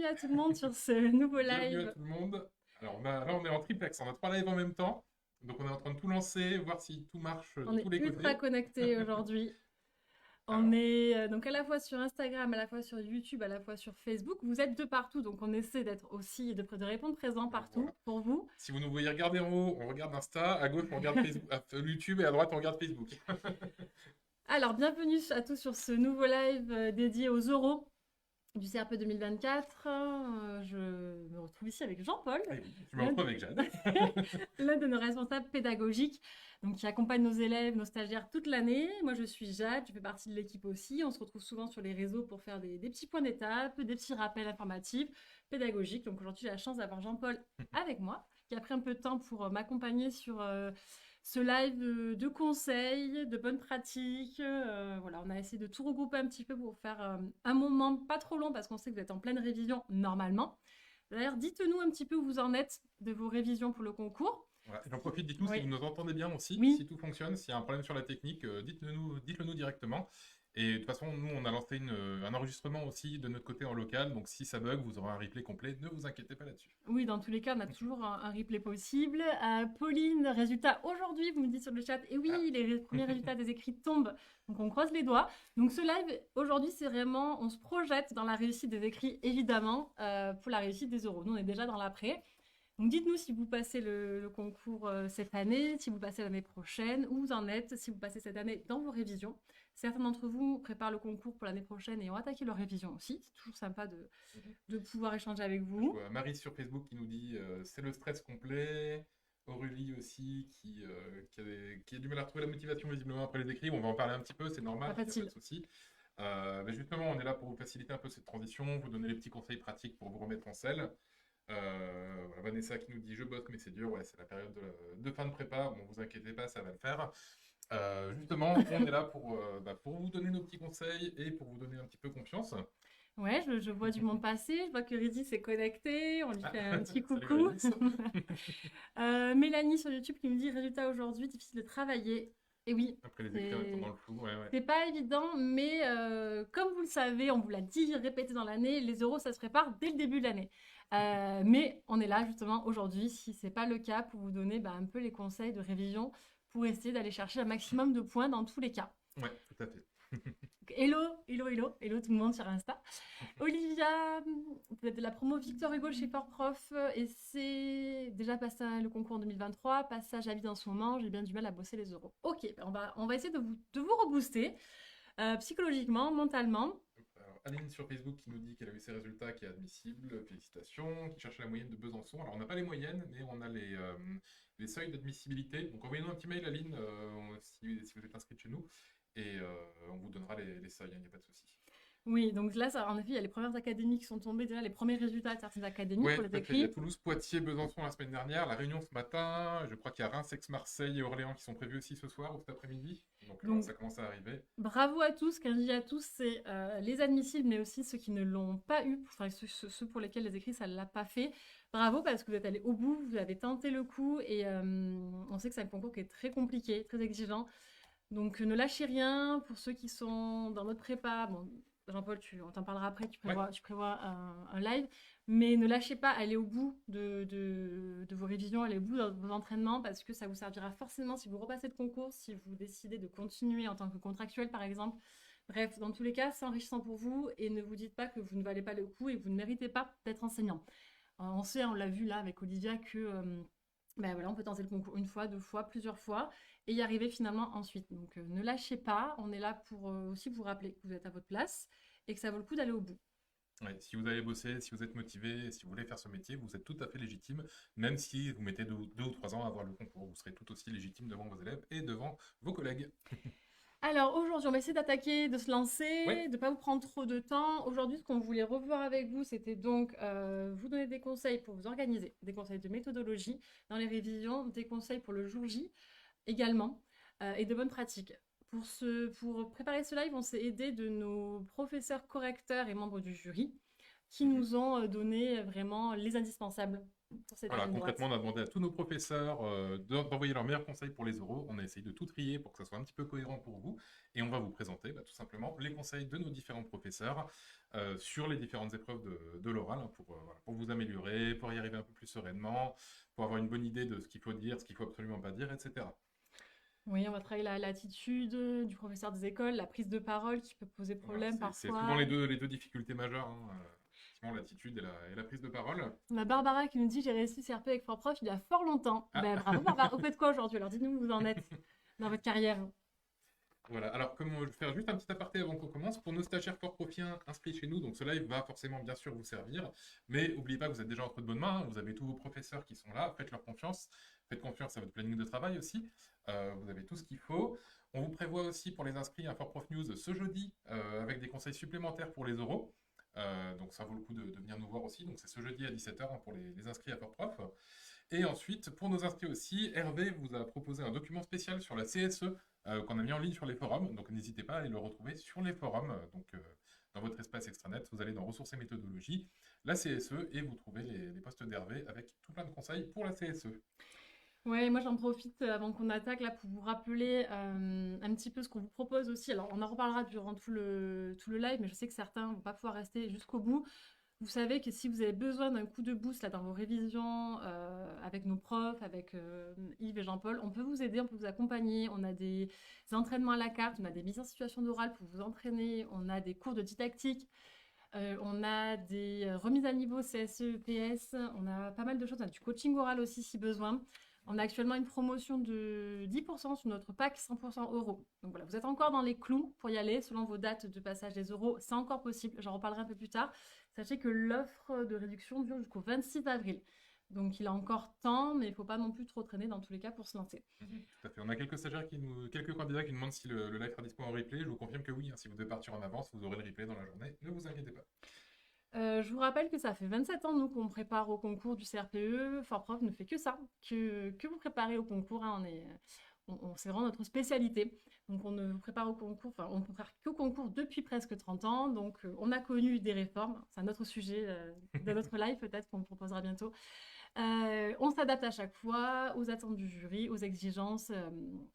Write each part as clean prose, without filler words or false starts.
à tout le monde sur ce nouveau Bienvenue à live. tout le monde. Alors là, on est en triplex, on a 3 lives en même temps. Donc on est en train de tout lancer, voir si tout marche de On est tous les ultra côtés. connectés aujourd'hui. On Alors, est donc à la fois sur Instagram, à la fois sur YouTube, à la fois sur Facebook. Vous êtes de partout, donc on essaie d'être aussi, de répondre présent voilà. partout pour vous. Si vous nous voyez regarder en haut, on regarde Insta, à gauche on regarde Facebook, YouTube et à droite on regarde Facebook. Alors, bienvenue à tous sur ce nouveau live dédié aux euros du CRP 2024. Je me retrouve ici avec Jean-Paul, Et oui, je me l'un retrouve de, avec Jade. l'un de nos responsables pédagogiques, donc qui accompagne nos élèves, nos stagiaires toute l'année. Moi, je suis Jade, je fais partie de l'équipe aussi. On se retrouve souvent sur les réseaux pour faire des petits points d'étape, des petits rappels informatifs, pédagogiques. Donc aujourd'hui, j'ai la chance d'avoir Jean-Paul avec moi, qui a pris un peu de temps pour m'accompagner sur ce live de conseils, de bonnes pratiques. Voilà, on a essayé de tout regrouper un petit peu pour faire un moment pas trop long parce qu'on sait que vous êtes en pleine révision normalement. D'ailleurs, dites-nous un petit peu où vous en êtes de vos révisions pour le concours. Voilà. J'en profite, dites-nous si Oui, vous nous entendez bien aussi, oui, si tout fonctionne, s'il y a un problème sur la technique, dites-le nous directement. Et de toute façon, nous, on a lancé un enregistrement aussi de notre côté en local, donc si ça bug, vous aurez un replay complet, ne vous inquiétez pas là-dessus. oui, dans tous les cas, on a toujours un replay possible. Pauline, résultat aujourd'hui, vous me dites sur le chat, et Ah. oui, les premiers résultats des écrits tombent, donc on croise les doigts. Donc ce live, aujourd'hui, c'est vraiment, on se projette dans la réussite des écrits, évidemment, pour la réussite des euros. Nous, on est déjà dans l'après. Donc dites-nous si vous passez le concours cette année, si vous passez l'année prochaine, où vous en êtes, si vous passez cette année dans vos révisions. Certains d'entre vous préparent le concours pour l'année prochaine et ont attaqué leur révision aussi. C'est toujours sympa de pouvoir échanger avec Je vous. vois Marie sur Facebook qui nous dit c'est le stress complet. Aurélie aussi qui a du mal à retrouver la motivation visiblement après les écrits. On va en parler un petit peu, c'est Pas normal, il n'y a pas de facile. souci. Mais justement, on est là pour vous faciliter un peu cette transition, vous donner les petits conseils pratiques pour vous remettre en selle. Voilà, Vanessa qui nous dit je bosse mais c'est dur, ouais, c'est la période de fin de prépa, bon vous inquiétez pas, ça va le faire. Justement, on est là pour vous donner nos petits conseils et pour vous donner un petit peu confiance. Ouais, je vois du monde passer. Je vois que Rizzi s'est connecté. On lui Ah, fait un petit salut coucou. Régis. Mélanie sur YouTube qui me dit résultat aujourd'hui, difficile de travailler. Et oui, Après les écrits en étant dans c'est le flou, ouais, ouais. c'est pas évident, mais comme vous le savez, on vous l'a dit, répété dans l'année, les euros, ça se prépare dès le début de l'année. Mais on est là justement aujourd'hui, si c'est pas le cas, pour vous donner un peu les conseils de révision pour essayer d'aller chercher un maximum de points dans tous les cas. Ouais, tout à fait. Hello, hello, hello, hello tout le monde sur Insta. Olivia, vous êtes de la promo Victor Hugo chez Fort Prof et c'est déjà passé le concours en 2023, passage à vide en ce moment, j'ai bien du mal à bosser les euros. Ok, on va essayer de vous rebooster psychologiquement, mentalement. Alors, Aline sur Facebook qui nous dit qu'elle a eu ses résultats, qui est admissible, félicitations, qui cherche la moyenne de Besançon. Alors, on n'a pas les moyennes, mais on a les seuils d'admissibilité. Donc, envoyez-nous un petit mail, Aline, si vous êtes inscrite chez nous, et on vous donnera les seuils, il n'y a pas de souci. Oui, donc là, ça, en effet, il y a les premières académies qui sont tombées, déjà les premiers résultats de certaines académies Ouais, pour tout les à fait. Il y a écrits. Toulouse, Poitiers, Besançon la semaine dernière, La Réunion ce matin. Je crois qu'il y a Reims, Aix-Marseille et Orléans qui sont prévus aussi ce soir ou cet après-midi. Donc, Donc ça commence à arriver. bravo à tous, quand je dis à tous, c'est les admissibles, mais aussi ceux qui ne l'ont pas eu, enfin ceux pour lesquels les écrits, ça ne l'a pas fait. Bravo parce que vous êtes allés au bout, vous avez tenté le coup et on sait que c'est un concours qui est très compliqué, très exigeant. Donc ne lâchez rien pour ceux qui sont dans votre prépa. Bon, Jean-Paul, on t'en parlera après, Ouais, tu prévois un live. Mais ne lâchez pas, allez au bout de vos révisions, allez au bout de vos entraînements parce que ça vous servira forcément si vous repassez le concours, si vous décidez de continuer en tant que contractuel par exemple. Bref, dans tous les cas, c'est enrichissant pour vous et ne vous dites pas que vous ne valez pas le coup et que vous ne méritez pas d'être enseignant. On sait, on l'a vu là avec Olivia que voilà, on peut tenter le concours une fois, deux fois, plusieurs fois et y arriver finalement ensuite. Donc ne lâchez pas, on est là pour aussi vous rappeler que vous êtes à votre place et que ça vaut le coup d'aller au bout. ouais. Si vous avez bossé, si vous êtes motivé, si vous voulez faire ce métier, vous êtes tout à fait légitime. Même si vous mettez 2 ou 3 ans à avoir le concours, vous serez tout aussi légitime devant vos élèves et devant vos collègues. Alors aujourd'hui, on va essayer d'attaquer, de se lancer, Ouais, de ne pas vous prendre trop de temps. Aujourd'hui, ce qu'on voulait revoir avec vous, c'était donc vous donner des conseils pour vous organiser, des conseils de méthodologie dans les révisions, des conseils pour le jour J également, et de bonnes pratiques. Pour préparer ce live, on s'est aidé de nos professeurs correcteurs et membres du jury qui mhm, nous ont donné vraiment les indispensables pour cette Voilà, ligne droite. concrètement, on a demandé à tous nos professeurs d'envoyer leurs meilleurs conseils pour les oraux. On a essayé de tout trier pour que ça soit un petit peu cohérent pour vous. Et on va vous présenter tout simplement les conseils de nos différents professeurs sur les différentes épreuves de l'oral hein, voilà, pour vous améliorer, pour y arriver un peu plus sereinement, pour avoir une bonne idée de ce qu'il faut dire, ce qu'il faut absolument pas dire, etc. Oui, on va travailler l'attitude du professeur des écoles, la prise de parole qui peut poser Voilà, problème c'est souvent parfois. les deux difficultés majeures, hein, effectivement, l'attitude et la prise de parole. On a Barbara qui nous dit: «J'ai réussi CRP avec Fort Prof il y a fort longtemps». Ah, Ben bravo Barbara, vous faites quoi aujourd'hui? Alors dites-nous où vous en êtes dans votre carrière. voilà, alors je vais faire juste un petit aparté avant qu'on commence. Pour nos stagiaires fort profiens inscrits chez nous, donc ce live va forcément bien sûr vous servir, mais n'oubliez pas que vous êtes déjà entre de bonnes mains, hein. Vous avez tous vos professeurs qui sont là, faites leur confiance, faites confiance à votre planning de travail aussi, vous avez tout ce qu'il faut. On vous prévoit aussi pour les inscrits un Fort Prof News ce jeudi avec des conseils supplémentaires pour les oraux. Donc ça vaut le coup de venir nous voir aussi, donc c'est ce jeudi à 17h pour les inscrits à Fort Prof. Et ensuite, pour nos inscrits aussi, Hervé vous a proposé un document spécial sur la CSE qu'on a mis en ligne sur les forums. Donc n'hésitez pas à aller le retrouver sur les forums. Dans votre espace extranet, vous allez dans ressources et méthodologies, la CSE, et vous trouvez les posts d'Hervé avec tout plein de conseils pour la CSE. Ouais, moi j'en profite avant qu'on attaque là pour vous rappeler un petit peu ce qu'on vous propose aussi. Alors on en reparlera durant tout le live, mais je sais que certains vont pas pouvoir rester jusqu'au bout. Vous savez que si vous avez besoin d'un coup de boost là, dans vos révisions, avec nos profs, avec Yves et Jean-Paul, on peut vous aider, on peut vous accompagner. On a des entraînements à la carte, on a des mises en situation d'oral pour vous entraîner, on a des cours de didactique, on a des remises à niveau CSE, EPS, on a pas mal de choses. On a du coaching oral aussi si besoin. On a actuellement une promotion de 10% sur notre pack 100% euros. Donc voilà, vous êtes encore dans les clous pour y aller. Selon vos dates de passage des euros, c'est encore possible. J'en reparlerai un peu plus tard. Sachez que l'offre de réduction dure jusqu'au 26 avril. Donc il a encore temps, mais il ne faut pas non plus trop traîner dans tous les cas pour se lancer. Tout à fait. On a quelques stagiaires quelques candidats qui nous demandent si le live sera dispo en replay. Je vous confirme que oui, hein, si vous devez partir en avance, vous aurez le replay dans la journée. Ne vous inquiétez pas. Je vous rappelle que ça fait 27 ans, nous, qu'on prépare au concours du CRPE. Fort Prof ne fait que ça, que vous préparez au concours. Hein, c'est vraiment notre spécialité. Donc, on ne vous prépare au concours, enfin, on ne prépare qu'au concours depuis presque 30 ans. Donc, on a connu des réformes. C'est un autre sujet de notre live, peut-être, qu'on vous proposera bientôt. On s'adapte à chaque fois aux attentes du jury, aux exigences.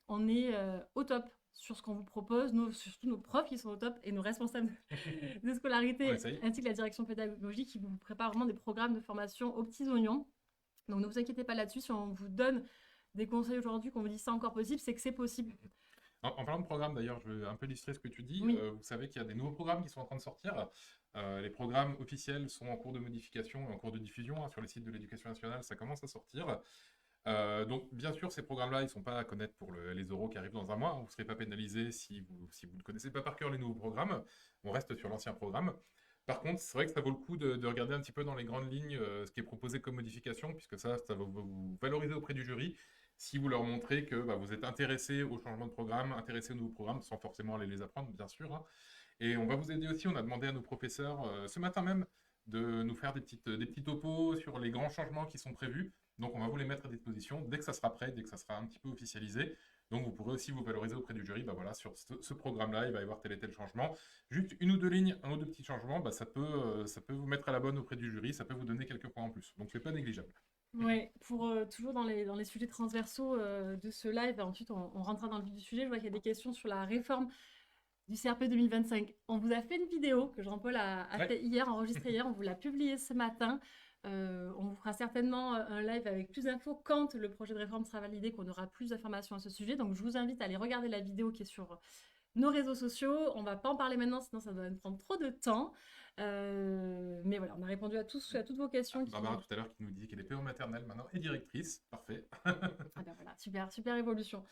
On est au top sur ce qu'on vous propose, surtout nos profs qui sont au top et nos responsables de On scolarité, essaye. ainsi que la direction pédagogique qui vous prépare vraiment des programmes de formation aux petits oignons. Donc ne vous inquiétez pas là-dessus, si on vous donne des conseils aujourd'hui, qu'on vous dit c'est encore possible, c'est que c'est possible. En parlant de programme, d'ailleurs, je vais un peu illustrer ce que tu dis. Oui. Vous savez qu'il y a des nouveaux programmes qui sont en train de sortir. Les programmes officiels sont en cours de modification, en cours de diffusion hein, sur les sites de l'Éducation nationale. Ça commence à sortir. Donc, bien sûr, ces programmes-là, ils ne sont pas à connaître pour les oraux qui arrivent dans un mois. Vous ne serez pas pénalisé si vous ne connaissez pas par cœur les nouveaux programmes. On reste sur l'ancien programme. Par contre, c'est vrai que ça vaut le coup de regarder un petit peu dans les grandes lignes ce qui est proposé comme modification, puisque ça va vous valoriser auprès du jury si vous leur montrez que vous êtes intéressé au changement de programme, intéressé aux nouveaux programmes, sans forcément aller les apprendre, bien sûr. Hein. Et on va vous aider aussi. On a demandé à nos professeurs ce matin même de nous faire des petits topos sur les grands changements qui sont prévus. Donc, on va vous les mettre à disposition dès que ça sera prêt, dès que ça sera un petit peu officialisé. Donc, vous pourrez aussi vous valoriser auprès du jury. Voilà, sur ce programme-là, il va y avoir tel et tel changement. Juste une ou deux lignes, un ou deux petits changements, ça peut vous mettre à la bonne auprès du jury. Ça peut vous donner quelques points en plus. Donc, c'est pas négligeable. Oui, pour toujours dans les sujets transversaux de ce live, ensuite on rentrera dans le vif du sujet. Je vois qu'il y a des questions sur la réforme du CRP 2025. On vous a fait une vidéo que Jean-Paul a fait hier, enregistrée hier, on vous l'a publiée ce matin. On vous fera certainement un live avec plus d'infos quand le projet de réforme sera validé, qu'on aura plus d'informations à ce sujet. Donc je vous invite à aller regarder la vidéo qui est sur nos réseaux sociaux. On va pas en parler maintenant, sinon ça va nous prendre trop de temps. Mais voilà, on a répondu à toutes vos questions. Barbara tout à l'heure qui nous disait qu'elle est PO maternelle maintenant et directrice. Parfait. Ah ben voilà, super évolution.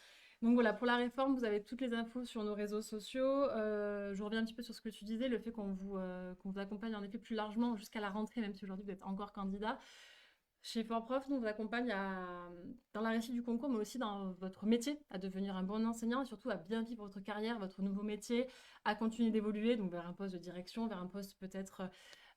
Donc voilà, pour la réforme, vous avez toutes les infos sur nos réseaux sociaux. Je reviens un petit peu sur ce que tu disais, le fait qu'on vous accompagne en effet plus largement jusqu'à la rentrée, même si aujourd'hui vous êtes encore candidat. Chez Fort Prof, nous, on vous accompagne dans la réussite du concours, mais aussi dans votre métier, à devenir un bon enseignant et surtout à bien vivre votre carrière, votre nouveau métier, à continuer d'évoluer, donc vers un poste de direction, vers un poste peut-être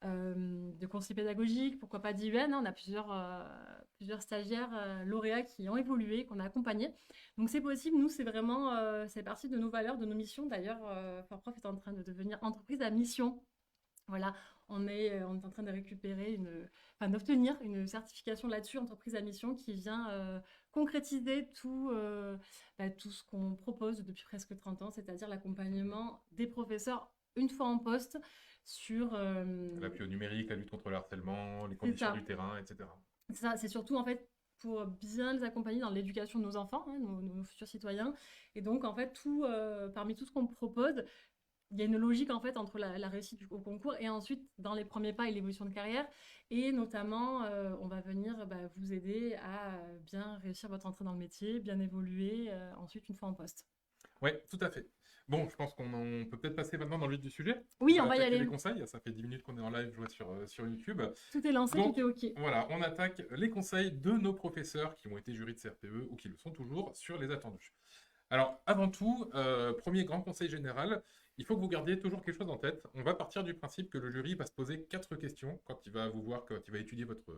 de conseiller pédagogique, pourquoi pas d'IUN. On a plusieurs stagiaires lauréats qui ont évolué, qu'on a accompagnés. Donc c'est possible, nous, c'est vraiment, c'est partie de nos valeurs, de nos missions. D'ailleurs, Fort Prof est en train de devenir entreprise à mission. Voilà, on est en train de récupérer d'obtenir une certification là-dessus, entreprise à mission, qui vient concrétiser tout ce qu'on propose depuis presque 30 ans, c'est-à-dire l'accompagnement des professeurs une fois en poste sur... L'appui au numérique, la lutte contre le harcèlement, les c'est conditions ça. du terrain, etc. Ça, c'est surtout en fait pour bien les accompagner dans l'éducation de nos enfants, hein, nos futurs citoyens. Et donc, en fait, parmi tout ce qu'on propose, il y a une logique en fait entre la réussite au concours et ensuite dans les premiers pas et l'évolution de carrière. Et notamment, on va venir vous aider à bien réussir votre entrée dans le métier, bien évoluer ensuite une fois en poste. Oui, tout à fait. Bon, je pense qu'on peut peut-être passer maintenant dans le vif du sujet. Oui, on va y attaquer aller. les conseils. Ça fait 10 minutes qu'on est en live, je vois, sur YouTube. Tout est lancé, Donc, tout est OK. voilà, on attaque les conseils de nos professeurs qui ont été jurys de CRPE ou qui le sont toujours sur les attendus. Alors, avant tout, premier grand conseil général, il faut que vous gardiez toujours quelque chose en tête. On va partir du principe que le jury va se poser 4 questions quand il va vous voir, quand il va étudier votre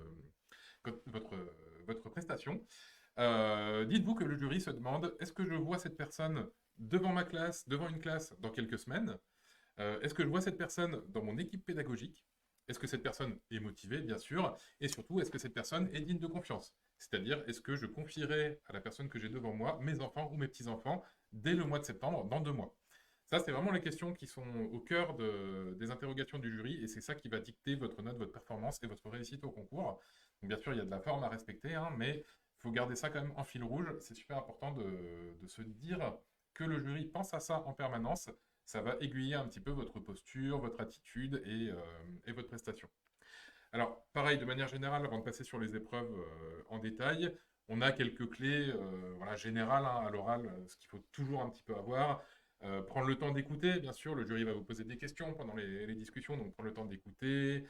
prestation. Dites-vous que le jury se demande, est-ce que je vois cette personne devant ma classe, devant une classe dans quelques semaines? Est-ce que je vois cette personne dans mon équipe pédagogique? Est-ce que cette personne est motivée, bien sûr? Et surtout, est-ce que cette personne est digne de confiance? C'est-à-dire, est-ce que je confierai à la personne que j'ai devant moi mes enfants ou mes petits-enfants dès le mois de septembre, dans 2 mois? Ça, c'est vraiment les questions qui sont au cœur des interrogations du jury et c'est ça qui va dicter votre note, votre performance et votre réussite au concours. Donc, bien sûr, il y a de la forme à respecter, hein, mais il faut garder ça quand même en fil rouge. C'est super important de se dire que le jury pense à ça en permanence. Ça va aiguiller un petit peu votre posture, votre attitude et votre prestation. Alors, pareil, de manière générale, avant de passer sur les épreuves en détail, on a quelques clés générales à l'oral, ce qu'il faut toujours un petit peu avoir. Prendre le temps d'écouter, bien sûr, le jury va vous poser des questions pendant les discussions, donc prendre le temps d'écouter,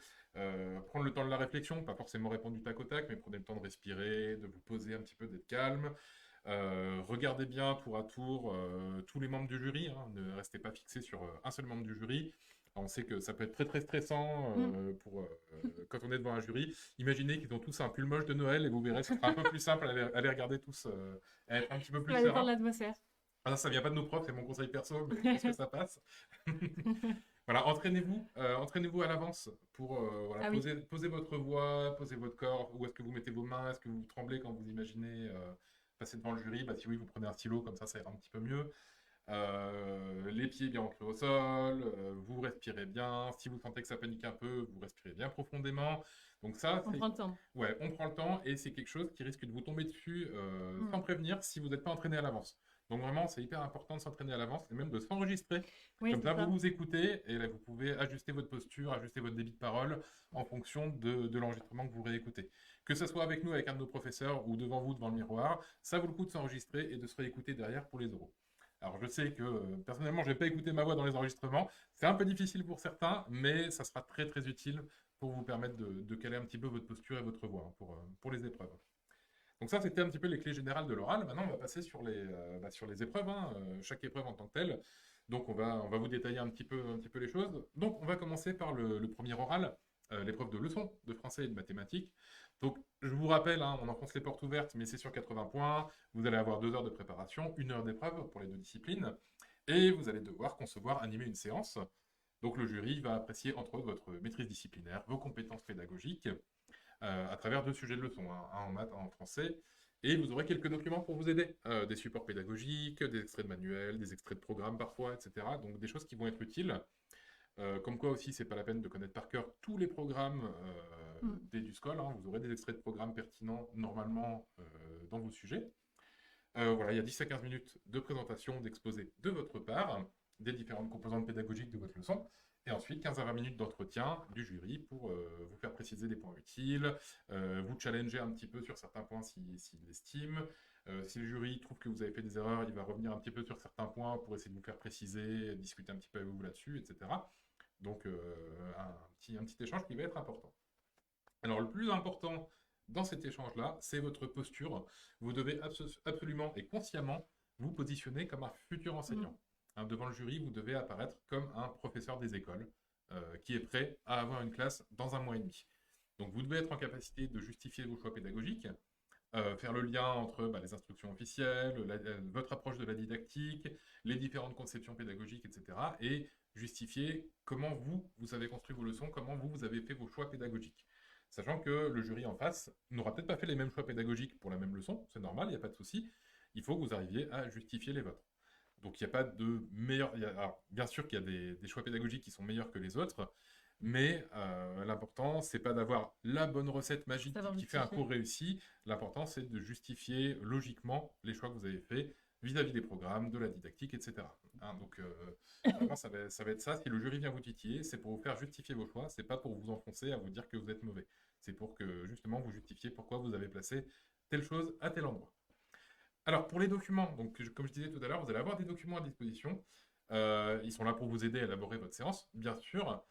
prendre le temps de la réflexion, pas forcément répondre du tac au tac, mais prenez le temps de respirer, de vous poser un petit peu, d'être calme. Regardez bien tour à tour tous les membres du jury, hein, ne restez pas fixé sur un seul membre du jury. On sait que ça peut être très très stressant quand on est devant un jury. Imaginez qu'ils ont tous un pull moche de Noël et vous verrez, ce sera un peu plus simple à les regarder tous, à être un petit peu plus Ça va dépendre de serein. l'atmosphère. Ah, ça vient pas de nos profs, c'est mon conseil perso, mais je pense que ça passe. Voilà, entraînez-vous à l'avance pour Ah oui. poser votre voix, poser votre corps. Où est-ce que vous mettez vos mains? Est-ce que vous tremblez quand vous imaginez passer devant le jury? Bah, si oui, vous prenez un stylo, comme ça ira un petit peu mieux. Les pieds bien ancrés au sol, vous respirez bien. Si vous sentez que ça panique un peu, vous respirez bien profondément. Donc ça, On prend le temps. ouais, on prend le temps et c'est quelque chose qui risque de vous tomber dessus sans prévenir si vous n'êtes pas entraîné à l'avance. Donc vraiment, c'est hyper important de s'entraîner à l'avance et même de s'enregistrer. Oui, Comme c'est ça, ça. vous vous écoutez et là, vous pouvez ajuster votre posture, ajuster votre débit de parole en fonction de l'enregistrement que vous réécoutez. Que ce soit avec nous, avec un de nos professeurs ou devant vous, devant le miroir, ça vaut le coup de s'enregistrer et de se réécouter derrière pour les oraux. Alors je sais que personnellement, je n'ai pas écouté ma voix dans les enregistrements. C'est un peu difficile pour certains, mais ça sera très très utile pour vous permettre de caler un petit peu votre posture et votre voix hein, pour les épreuves. Donc ça, c'était un petit peu les clés générales de l'oral. Maintenant, on va passer sur les épreuves, hein, chaque épreuve en tant que telle. Donc on va vous détailler un petit peu les choses. Donc on va commencer par le premier oral, l'épreuve de leçon de français et de mathématiques. Donc je vous rappelle, hein, on enfonce les portes ouvertes, mais c'est sur 80 points. Vous allez avoir 2 heures de préparation, 1 heure d'épreuve pour les 2 disciplines. Et vous allez devoir concevoir, animer une séance. Donc le jury va apprécier entre autres votre maîtrise disciplinaire, vos compétences pédagogiques, à travers 2 sujets de leçon, hein, un en maths, un en français. Et vous aurez quelques documents pour vous aider, des supports pédagogiques, des extraits de manuels, des extraits de programmes parfois, etc. Donc des choses qui vont être utiles. Comme quoi aussi, c'est pas la peine de connaître par cœur tous les programmes d'EduScol. Hein. Vous aurez des extraits de programmes pertinents normalement dans vos sujets. Voilà, il y a 10 à 15 minutes de présentation, d'exposé de votre part, des différentes composantes pédagogiques de votre leçon. Et ensuite, 15 à 20 minutes d'entretien du jury pour vous faire préciser des points utiles, vous challenger un petit peu sur certains points s'il l'estime. Si le jury trouve que vous avez fait des erreurs, il va revenir un petit peu sur certains points pour essayer de vous faire préciser, discuter un petit peu avec vous là-dessus, etc. Donc, un petit échange qui va être important. Alors, le plus important dans cet échange-là, c'est votre posture. Vous devez absolument et consciemment vous positionner comme un futur enseignant. Hein, devant le jury, vous devez apparaître comme un professeur des écoles qui est prêt à avoir une classe dans 1 mois et demi. Donc, vous devez être en capacité de justifier vos choix pédagogiques, faire le lien entre les instructions officielles, votre approche de la didactique, les différentes conceptions pédagogiques, etc. Et justifier comment vous avez construit vos leçons, comment vous avez fait vos choix pédagogiques. Sachant que le jury en face n'aura peut-être pas fait les mêmes choix pédagogiques pour la même leçon, c'est normal, il n'y a pas de souci. Il faut que vous arriviez à justifier les vôtres. Donc il n'y a pas de meilleur... Alors, bien sûr qu'il y a des choix pédagogiques qui sont meilleurs que les autres, mais l'important, c'est pas d'avoir la bonne recette magique Savoir qui fait un justifier. cours réussi. L'important, c'est de justifier logiquement les choix que vous avez faits vis-à-vis des programmes, de la didactique, etc. Hein, donc, vraiment, ça va être ça. Si le jury vient vous titiller, c'est pour vous faire justifier vos choix. C'est pas pour vous enfoncer à vous dire que vous êtes mauvais. C'est pour que, justement, vous justifiez pourquoi vous avez placé telle chose à tel endroit. Alors, pour les documents, donc, comme je disais tout à l'heure, vous allez avoir des documents à disposition. Ils sont là pour vous aider à élaborer votre séance, bien sûr.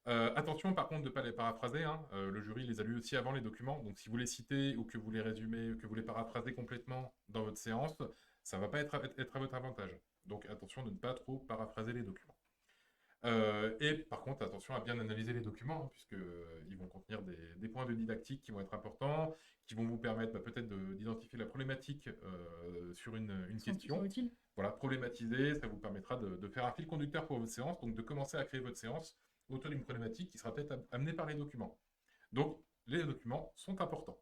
Attention par contre de ne pas les paraphraser, hein. Le jury les a lus aussi avant les documents, donc si vous les citez ou que vous les résumez, que vous les paraphrasez complètement dans votre séance, ça ne va pas être à votre avantage. Donc attention de ne pas trop paraphraser les documents. Et par contre, attention à bien analyser les documents, hein, puisqu'ils vont contenir des points de didactique qui vont être importants, qui vont vous permettre peut-être d'identifier la problématique sur une question. Sont utiles. Voilà, problématiser, ça vous permettra de faire un fil conducteur pour votre séance, donc de commencer à créer votre séance autour d'une problématique qui sera peut-être amenée par les documents. Donc, les documents sont importants.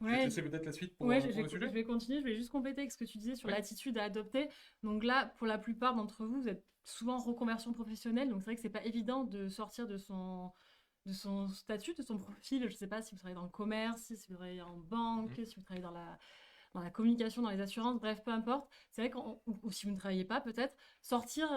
Ouais, C'est peut-être la suite pour, ouais, pour le sujet. je vais continuer, je vais juste compléter ce que tu disais sur Oui. l'attitude à adopter. Donc là, pour la plupart d'entre vous, vous êtes souvent en reconversion professionnelle, donc c'est vrai que c'est pas évident de sortir de son statut, de son profil. Je sais pas si vous travaillez dans le commerce, si vous travaillez en banque, si vous travaillez dans la communication, dans les assurances, bref, peu importe. C'est vrai ou si vous ne travaillez pas, peut-être, sortir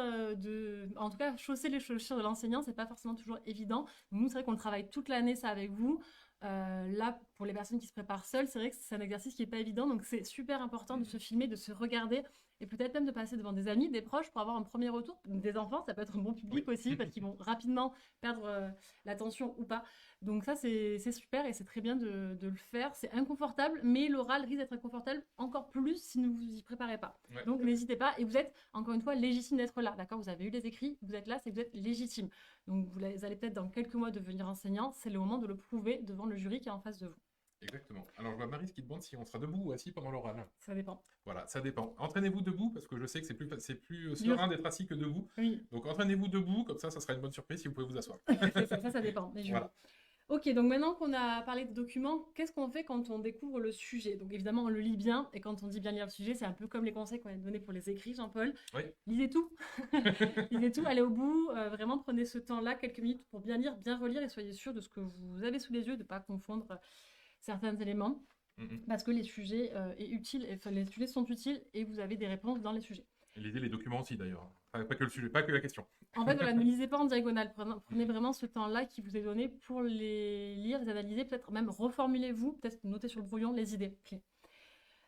en tout cas, chausser les chaussures de l'enseignant, c'est pas forcément toujours évident. Donc, nous, c'est vrai qu'on travaille toute l'année, ça, avec vous. Là, pour les personnes qui se préparent seules, c'est vrai que c'est un exercice qui n'est pas évident, donc c'est super important de se filmer, de se regarder, et peut-être même de passer devant des amis, des proches, pour avoir un premier retour. Des enfants, ça peut être un bon public aussi, parce qu'ils vont rapidement perdre l'attention ou pas. Donc ça, c'est super, et c'est très bien de le faire. C'est inconfortable, mais l'oral risque d'être inconfortable encore plus si vous vous y préparez pas. Ouais. Donc n'hésitez pas, et vous êtes, encore une fois, légitime d'être là, d'accord? Vous avez eu les écrits, vous êtes là, c'est que vous êtes légitime. Donc vous allez peut-être dans quelques mois devenir enseignant, c'est le moment de le prouver devant le jury qui est en face de vous. Exactement. Alors, je vois Marie qui demande si on sera debout ou assis pendant l'oral. Ça dépend. Voilà, ça dépend. Entraînez-vous debout, parce que je sais que c'est plus Dur. serein d'être assis que debout. Oui, Donc, entraînez-vous debout, comme ça sera une bonne surprise si vous pouvez vous asseoir. ça dépend. des jurys. Voilà. Ok, donc maintenant qu'on a parlé de documents, qu'est-ce qu'on fait quand on découvre le sujet? Donc évidemment, on le lit bien, et quand on dit bien lire le sujet, c'est un peu comme les conseils qu'on a donnés pour les écrits, Jean-Paul. Oui. Lisez tout. Lisez tout, allez au bout, vraiment prenez ce temps-là, quelques minutes pour bien lire, bien relire, et soyez sûr de ce que vous avez sous les yeux, de ne pas confondre certains éléments, parce que les sujets les sujets sont utiles, et vous avez des réponses dans les sujets. Et lisez les documents aussi d'ailleurs. Pas que le sujet, pas que la question. En fait, voilà, ne lisez pas en diagonale. Prenez vraiment ce temps-là qui vous est donné pour les lire, les analyser, peut-être même reformulez-vous, peut-être notez sur le brouillon les idées clés.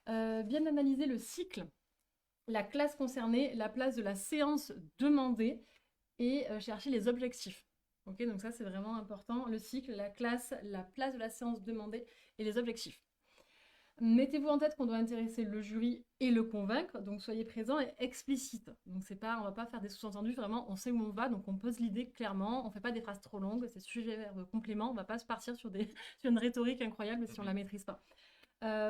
Bien analyser le cycle, la classe concernée, la place de la séance demandée, et chercher les objectifs. Ok, donc ça c'est vraiment important. Le cycle, la classe, la place de la séance demandée et les objectifs. Mettez-vous en tête qu'on doit intéresser le jury et le convaincre, donc soyez présent et explicite. Donc c'est pas, on va pas faire des sous-entendus, vraiment on sait où on va, donc on pose l'idée clairement, on fait pas des phrases trop longues, c'est sujet, verbe, complément, on va pas se partir sur une rhétorique incroyable si on la maîtrise pas.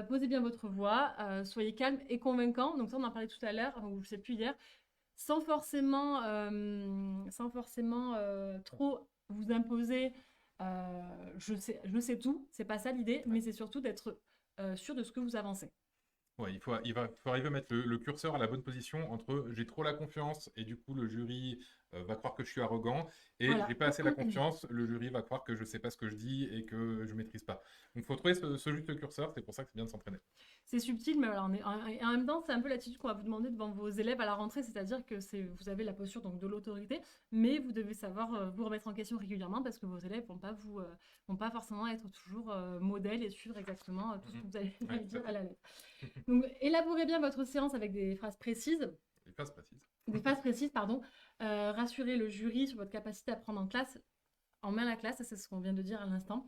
Posez bien votre voix, soyez calme et convaincant, donc ça on en parlait tout à l'heure, ou je sais plus hier, sans forcément trop vous imposer je sais tout, c'est pas ça l'idée, mais c'est surtout d'être sûr de ce que vous avancez. Ouais, il faut arriver à mettre le curseur à la bonne position entre j'ai trop la confiance et du coup le jury va croire que je suis arrogant et Voilà. j'ai pas assez la confiance, le jury va croire que je sais pas ce que je dis et que je maîtrise pas. Donc il faut trouver ce juste curseur, c'est pour ça que c'est bien de s'entraîner. C'est subtil, mais voilà, et en même temps, c'est un peu l'attitude qu'on va vous demander devant vos élèves à la rentrée, c'est-à-dire que vous avez la posture donc, de l'autorité, mais vous devez savoir vous remettre en question régulièrement parce que vos élèves vont pas forcément être toujours modèles et suivre exactement tout ce que vous allez dire à la lettre. Donc, élaborez bien votre séance avec des phrases précises. Des phases précises. Des phases précises, pardon. Rassurez le jury sur votre capacité à prendre en main la classe, c'est ce qu'on vient de dire à l'instant.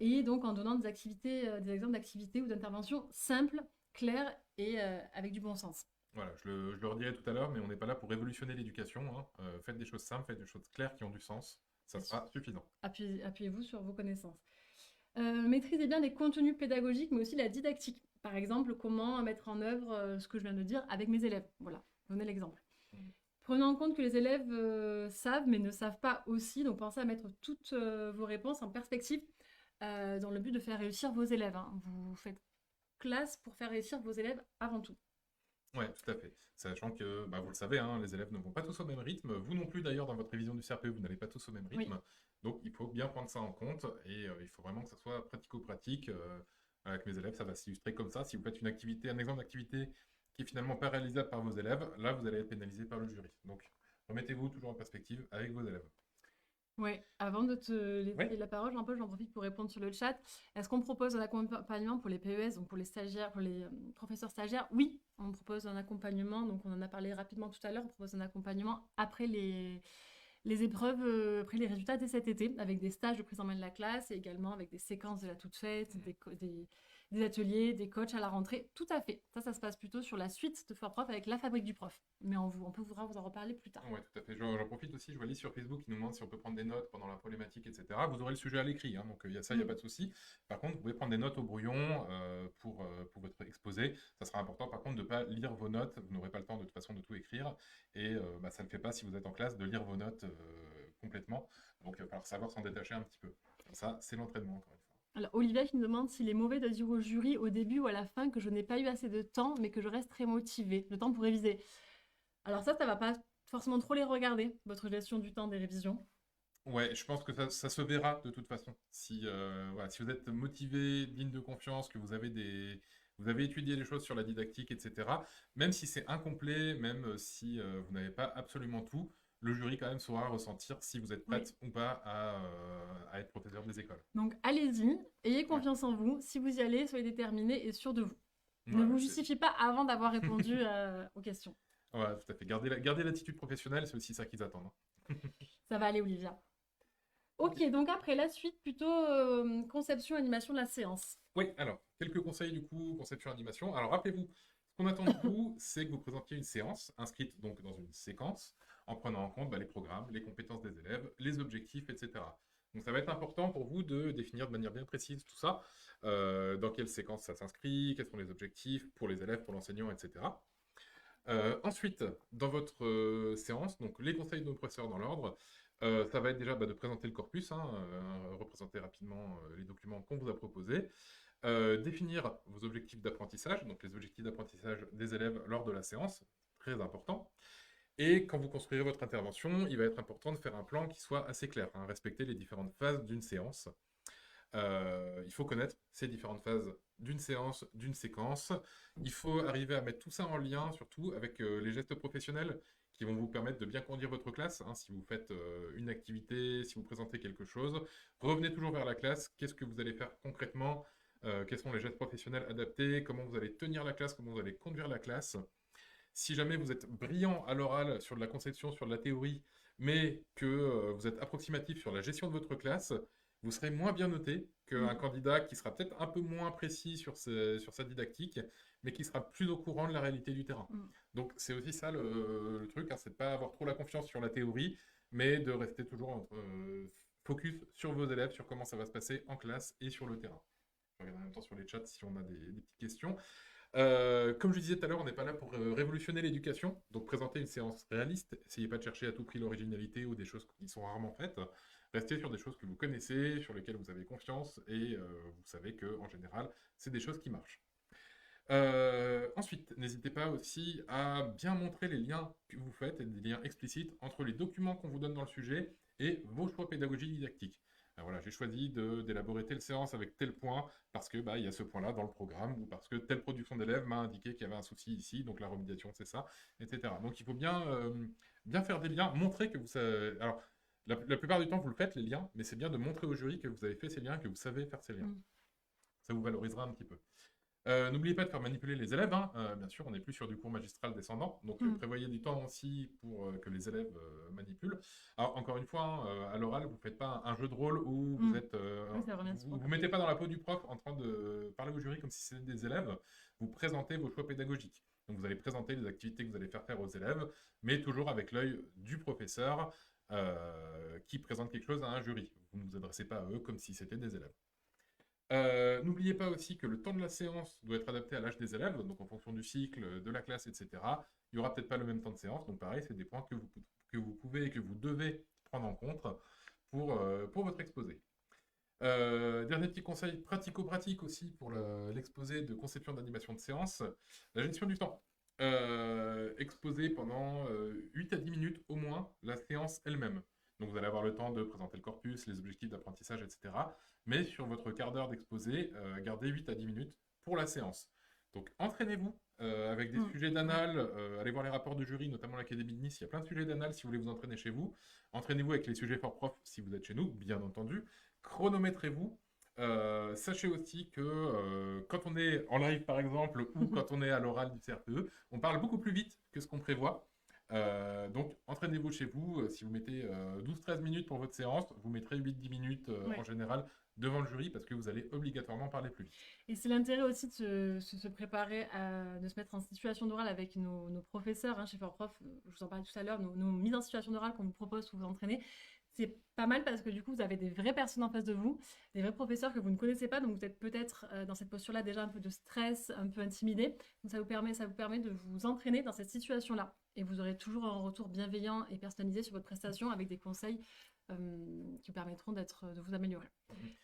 Et donc en donnant des exemples d'activités ou d'interventions simples, claires et avec du bon sens. Voilà, je le redirai tout à l'heure, mais on n'est pas là pour révolutionner l'éducation. Hein. Faites des choses simples, faites des choses claires qui ont du sens. Ça sera suffisant. Appuyez-vous sur vos connaissances. Maîtriser bien les contenus pédagogiques, mais aussi la didactique. Par exemple, comment mettre en œuvre ce que je viens de dire avec mes élèves. Voilà, donner l'exemple. Mm. Prenez en compte que les élèves savent, mais ne savent pas aussi. Donc, pensez à mettre toutes vos réponses en perspective dans le but de faire réussir vos élèves, hein. Vous faites classe pour faire réussir vos élèves avant tout. Ouais, tout à fait. Sachant que, bah, vous le savez, hein, les élèves ne vont pas tous au même rythme. Vous non plus, d'ailleurs, dans votre révision du CRPE, vous n'allez pas tous au même Oui. rythme. Donc, il faut bien prendre ça en compte et il faut vraiment que ça soit pratico-pratique. Avec mes élèves, ça va s'illustrer comme ça. Si vous faites une activité, un exemple d'activité qui est finalement pas réalisable par vos élèves, là, vous allez être pénalisé par le jury. Donc, remettez-vous toujours en perspective avec vos élèves. Ouais, avant de te Oui. laisser la parole, un peu, j'en profite pour répondre sur le chat. Est-ce qu'on propose un accompagnement pour les PES, donc pour les stagiaires, pour les professeurs stagiaires? Oui, on propose un accompagnement, donc on en a parlé rapidement tout à l'heure, on propose un accompagnement après les épreuves, après les résultats dès cet été, avec des stages de prise en main de la classe et également avec des séquences de la toute faite, des ateliers, des coachs à la rentrée. Tout à fait. Ça se passe plutôt sur la suite de Fort Prof avec la fabrique du prof. Mais on peut vous en reparler plus tard. Ouais, tout à fait. J'en profite aussi, je vois Lise sur Facebook qui nous demande si on peut prendre des notes pendant la problématique, etc. Vous aurez le sujet à l'écrit, hein, donc il y a ça, il n'y a Mm. pas de souci. Par contre, vous pouvez prendre des notes au brouillon pour votre exposé. Ça sera important, par contre, de ne pas lire vos notes. Vous n'aurez pas le temps, de toute façon, de tout écrire. Et bah, ça ne le fait pas si vous êtes en classe de lire vos notes complètement. Donc, il va falloir savoir s'en détacher un petit peu. Comme ça, c'est l'entraînement, encore une fois. Alors, Olivia qui nous demande s'il est mauvais de dire au jury au début ou à la fin que je n'ai pas eu assez de temps, mais que je reste très motivée. Le temps pour réviser. Alors ça va pas forcément trop les regarder, votre gestion du temps des révisions. Ouais, je pense que ça se verra de toute façon. Si, voilà, si vous êtes motivé, digne de confiance, que vous avez étudié les choses sur la didactique, etc., même si c'est incomplet, même si vous n'avez pas absolument tout, le jury quand même saura ressentir si vous êtes Oui. prête ou pas à être professeur des écoles. Donc allez-y, ayez Ouais, confiance en vous. Si vous y allez, soyez déterminé et sûr de vous. Ne voilà, vous justifiez pas avant d'avoir répondu aux questions. voilà, tout à fait. Gardez l'attitude professionnelle, c'est aussi ça qu'ils attendent, hein. Ça va aller, Olivia. Ok, donc après la suite, plutôt conception, animation de la séance. Oui, alors, quelques conseils du coup, conception animation. Alors, rappelez-vous, ce qu'on attend de vous, c'est que vous présentiez une séance, inscrite donc dans une séquence, en prenant en compte bah, les programmes, les compétences des élèves, les objectifs, etc. Donc, ça va être important pour vous de définir de manière bien précise tout ça, dans quelle séquence ça s'inscrit, quels sont les objectifs pour les élèves, pour l'enseignant, etc. Ensuite, dans votre séance, donc les conseils de nos professeurs dans l'ordre, ça va être déjà bah, de présenter le corpus, hein, représenter rapidement les documents qu'on vous a proposés, définir vos objectifs d'apprentissage, donc les objectifs d'apprentissage des élèves lors de la séance, très important. Et quand vous construirez votre intervention, il va être important de faire un plan qui soit assez clair, hein, respecter les différentes phases d'une séance. Il faut connaître ces différentes phases d'une séance, d'une séquence. Il faut arriver à mettre tout ça en lien, surtout avec les gestes professionnels qui vont vous permettre de bien conduire votre classe, hein. Si vous faites une activité, si vous présentez quelque chose, revenez toujours vers la classe. Qu'est-ce que vous allez faire concrètement? Quels sont les gestes professionnels adaptés? Comment vous allez tenir la classe? Comment vous allez conduire la classe? Si jamais vous êtes brillant à l'oral sur de la conception, sur de la théorie, mais que vous êtes approximatif sur la gestion de votre classe, vous serez moins bien noté qu'un Mm. candidat qui sera peut-être un peu moins précis sur sa didactique, mais qui sera plus au courant de la réalité du terrain. Mm. Donc c'est aussi ça le truc, hein, c'est de pas avoir trop la confiance sur la théorie, mais de rester toujours focus sur vos élèves, sur comment ça va se passer en classe et sur le terrain. Je regarde en même temps sur les chats si on a des petites questions. Comme je disais tout à l'heure, on n'est pas là pour révolutionner l'éducation, donc présenter une séance réaliste. Essayez pas de chercher à tout prix l'originalité ou des choses qui sont rarement faites. Restez sur des choses que vous connaissez, sur lesquelles vous avez confiance et vous savez que en général, c'est des choses qui marchent. Ensuite, n'hésitez pas aussi à bien montrer les liens que vous faites et des liens explicites entre les documents qu'on vous donne dans le sujet et vos choix pédagogiques didactiques. Voilà, j'ai choisi d'élaborer telle séance avec tel point parce que bah, il y a ce point-là dans le programme ou parce que telle production d'élèves m'a indiqué qu'il y avait un souci ici, donc la remédiation c'est ça, etc. Donc il faut bien faire des liens, montrer que vous savez. Alors, la plupart du temps vous le faites les liens, mais c'est bien de montrer au jury que vous avez fait ces liens, que vous savez faire ces liens. Mm. Ça vous valorisera un petit peu. N'oubliez pas de faire manipuler les élèves, hein. Bien sûr, on n'est plus sur du cours magistral descendant, donc Mm. prévoyez du temps aussi pour que les élèves manipulent. Alors, encore une fois, hein, à l'oral, vous ne faites pas un jeu de rôle où Mm. vous êtes, Oui, c'est vrai, merci vous beaucoup. mettez pas dans la peau du prof en train de parler au jury comme si c'était des élèves. Vous présentez vos choix pédagogiques. Donc, vous allez présenter les activités que vous allez faire aux élèves, mais toujours avec l'œil du professeur qui présente quelque chose à un jury. Vous ne vous adressez pas à eux comme si c'était des élèves. N'oubliez pas aussi que le temps de la séance doit être adapté à l'âge des élèves, donc en fonction du cycle, de la classe, etc. Il n'y aura peut-être pas le même temps de séance, donc pareil, c'est des points que vous pouvez et que vous devez prendre en compte pour votre exposé. Dernier petit conseil pratico-pratique aussi pour l'exposé de conception d'animation de séance, la gestion du temps. Exposer pendant 8 à 10 minutes au moins la séance elle-même. Donc vous allez avoir le temps de présenter le corpus, les objectifs d'apprentissage, etc. Mais sur votre quart d'heure d'exposé, gardez 8 à 10 minutes pour la séance. Donc entraînez-vous avec des sujets d'anal, allez voir les rapports de jury, notamment l'Académie de Nice, il y a plein de sujets d'anal si vous voulez vous entraîner chez vous. Entraînez-vous avec les sujets for prof si vous êtes chez nous, bien entendu. Chronométrez-vous. Sachez aussi que quand on est en live par exemple ou quand on est à l'oral du CRPE, on parle beaucoup plus vite que ce qu'on prévoit. Donc entraînez-vous chez vous. Si vous mettez 12-13 minutes pour votre séance, vous mettrez 8-10 minutes en général devant le jury parce que vous allez obligatoirement parler plus vite. Et c'est l'intérêt aussi de se préparer, de se mettre en situation d'oral avec nos professeurs chez Fortprof. Je vous en parlais tout à l'heure, nos mises en situation d'oral qu'on vous propose pour vous entraîner. C'est pas mal parce que du coup, vous avez des vraies personnes en face de vous, des vrais professeurs que vous ne connaissez pas, donc vous êtes peut-être dans cette posture-là déjà un peu de stress, un peu intimidé. Donc ça vous permet de vous entraîner dans cette situation-là. Et vous aurez toujours un retour bienveillant et personnalisé sur votre prestation avec des conseils qui permettront de vous améliorer.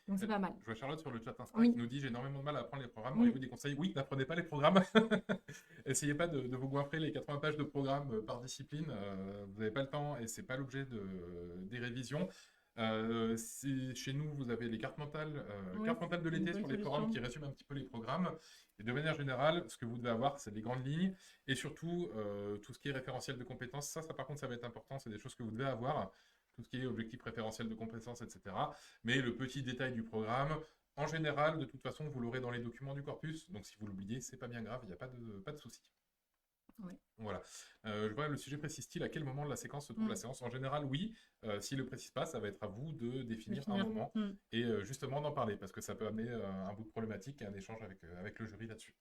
Donc c'est pas mal. Je vois Charlotte sur le chat Insta Oui. qui nous dit j'ai énormément de mal à apprendre les programmes. Auriez-vous des conseils? Oui, n'apprenez pas les programmes. Essayez pas de vous goinfrer les 80 pages de programme par discipline. Vous n'avez pas le temps et c'est pas l'objet des révisions. Chez nous, vous avez les cartes mentales de l'été sur les forums qui résument un petit peu les programmes. Et de manière générale, ce que vous devez avoir, c'est les grandes lignes et surtout tout ce qui est référentiel de compétences. Ça par contre, ça va être important. C'est des choses que vous devez avoir. Tout ce qui est objectif référentiel de compétences, etc. Mais le petit détail du programme, en général, de toute façon, vous l'aurez dans les documents du corpus. Donc si vous l'oubliez, c'est pas bien grave, il n'y a pas de souci. Oui. Voilà. Je vois le sujet précise-t-il à quel moment de la séquence se trouve la séance? En général, oui. S'il ne le précise pas, ça va être à vous de définir un moment et justement d'en parler parce que ça peut amener un bout de problématique et un échange avec le jury là-dessus.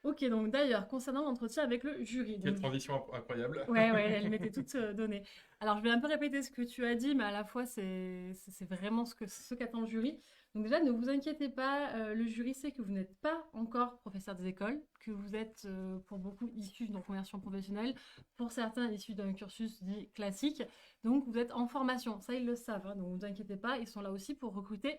Ok, donc d'ailleurs, concernant l'entretien avec le jury. Quelle transition incroyable. Ouais, elle m'était toute donnée. Alors, je vais un peu répéter ce que tu as dit, mais à la fois, c'est vraiment ce qu'attend le jury. Donc déjà, ne vous inquiétez pas, le jury sait que vous n'êtes pas encore professeur des écoles, que vous êtes pour beaucoup issus d'une reconversion professionnelle, pour certains issus d'un cursus dit classique. Donc, vous êtes en formation, ça ils le savent, donc ne vous inquiétez pas, ils sont là aussi pour recruter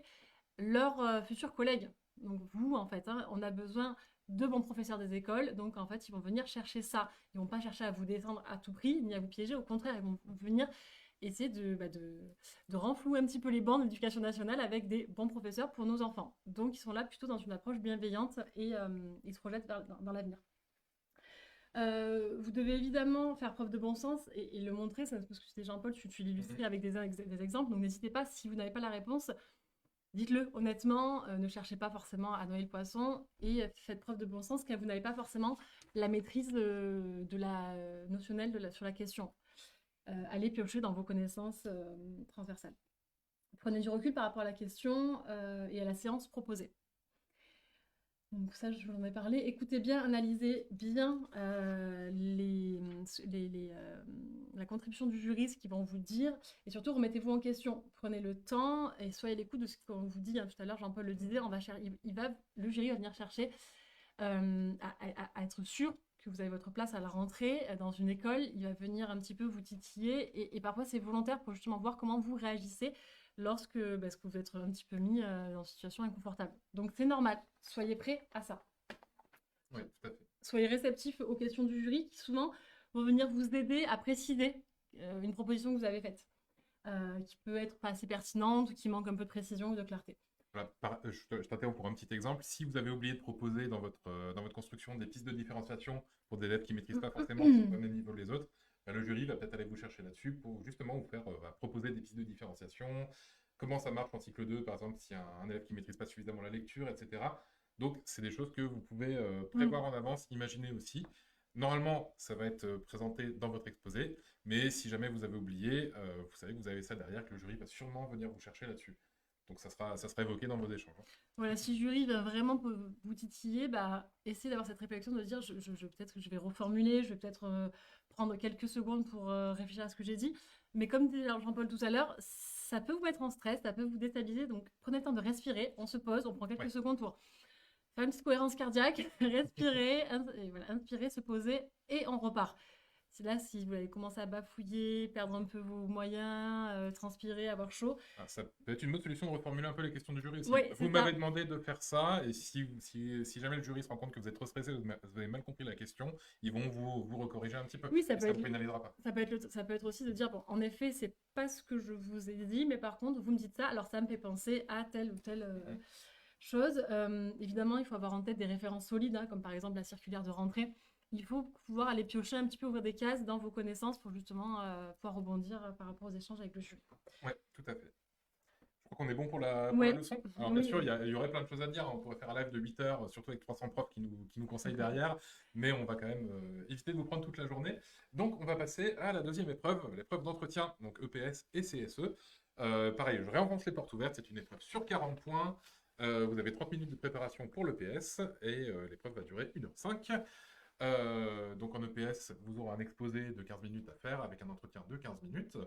leurs futurs collègues. Donc vous, en fait, on a besoin de bons professeurs des écoles, donc en fait, ils vont venir chercher ça. Ils vont pas chercher à vous descendre à tout prix, ni à vous piéger, au contraire, ils vont venir essayer de renflouer un petit peu les bancs de l'éducation nationale avec des bons professeurs pour nos enfants. Donc, ils sont là plutôt dans une approche bienveillante et ils se projettent dans l'avenir. Vous devez évidemment faire preuve de bon sens et le montrer, parce que c'était Jean-Paul, tu l'illustrais avec des exemples, donc n'hésitez pas, si vous n'avez pas la réponse, dites-le honnêtement, ne cherchez pas forcément à noyer le poisson et faites preuve de bon sens quand vous n'avez pas forcément la maîtrise de la notionnelle sur la question. Allez piocher dans vos connaissances transversales. Prenez du recul par rapport à la question et à la séance proposée. Donc ça, je vous en ai parlé. Écoutez bien, analysez bien la contribution du jury, ce qu'ils vont vous dire, et surtout remettez-vous en question. Prenez le temps et soyez à l'écoute de ce qu'on vous dit. Tout à l'heure, Jean-Paul le disait, le jury va venir chercher à être sûr que vous avez votre place à la rentrée dans une école. Il va venir un petit peu vous titiller et parfois c'est volontaire pour justement voir comment vous réagissez lorsque vous êtes un petit peu mis dans une situation inconfortable. Donc c'est normal, soyez prêts à ça. Oui, tout à fait. Soyez réceptifs aux questions du jury qui souvent vont venir vous aider à préciser une proposition que vous avez faite, qui peut être pas assez pertinente ou qui manque un peu de précision ou de clarté. Voilà, je t'interromps pour un petit exemple. Si vous avez oublié de proposer dans votre construction des pistes de différenciation pour des élèves qui ne maîtrisent pas forcément, qui sont pas au même niveau que les autres, le jury va peut-être aller vous chercher là-dessus pour justement vous faire proposer des pistes de différenciation, comment ça marche en cycle 2, par exemple, s'il y a un élève qui ne maîtrise pas suffisamment la lecture, etc. Donc, c'est des choses que vous pouvez prévoir en avance, imaginer aussi. Normalement, ça va être présenté dans votre exposé, mais si jamais vous avez oublié, vous savez que vous avez ça derrière, que le jury va sûrement venir vous chercher là-dessus. Donc, ça sera évoqué dans vos échanges. Voilà, si le jury va vraiment vous titiller, essayez d'avoir cette réflexion de dire peut-être que je vais reformuler, je vais peut-être prendre quelques secondes pour réfléchir à ce que j'ai dit. Mais comme disait Jean-Paul tout à l'heure, ça peut vous mettre en stress, ça peut vous déstabiliser. Donc, prenez le temps de respirer. On se pose, on prend quelques Ouais. secondes pour faire une petite cohérence cardiaque, respirer, et voilà, inspirer, se poser et on repart. C'est là, si vous allez commencer à bafouiller, perdre un peu vos moyens, transpirer, avoir chaud. Ah, ça peut être une bonne solution de reformuler un peu les questions du jury aussi. Oui, Vous c'est m'avez ça. demandé de faire ça, et si jamais le jury se rend compte que vous êtes trop stressé, vous avez mal compris la question, ils vont vous recorriger un petit peu. Oui, ça Et peut ça être, vous pénalisera pas. ça peut être aussi de dire, bon, en effet, c'est pas ce que je vous ai dit, mais par contre, vous me dites ça, alors ça me fait penser à telle ou telle Mhm. chose. Évidemment, il faut avoir en tête des références solides, hein, comme par exemple la circulaire de rentrée. Il faut pouvoir aller piocher un petit peu, ouvrir des cases dans vos connaissances pour justement pouvoir rebondir par rapport aux échanges avec le jury. Ouais, tout à fait. Je crois qu'on est bon pour la Ouais, leçon. Alors bien oui. sûr, il y aurait plein de choses à dire, hein. On pourrait faire un live de 8 heures, surtout avec 300 profs qui nous conseillent derrière, mais on va quand même éviter de vous prendre toute la journée. Donc on va passer à la deuxième épreuve, l'épreuve d'entretien, donc EPS et CSE. Pareil, je réenfonce les portes ouvertes, c'est une épreuve sur 40 points. Vous avez 30 minutes de préparation pour l'EPS et l'épreuve va durer 1h05. Donc en EPS, vous aurez un exposé de 15 minutes à faire avec un entretien de 15 minutes.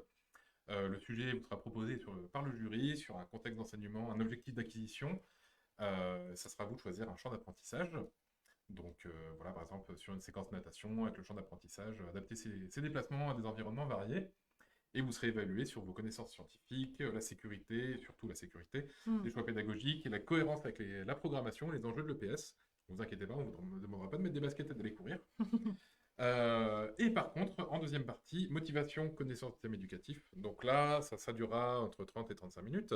Le sujet vous sera proposé par le jury sur un contexte d'enseignement, un objectif d'acquisition. Ça sera à vous de choisir un champ d'apprentissage. Donc voilà, par exemple, sur une séquence natation, avec le champ d'apprentissage, adapter ses déplacements à des environnements variés. Et vous serez évalué sur vos connaissances scientifiques, la sécurité, surtout la sécurité, les Mm. choix pédagogiques et la cohérence avec la programmation et les enjeux de l'EPS. Ne vous inquiétez pas, on ne vous demandera pas de mettre des baskets et d'aller courir. Et par contre, en deuxième partie, motivation, connaissance du système éducatif. Donc là, ça durera entre 30 et 35 minutes.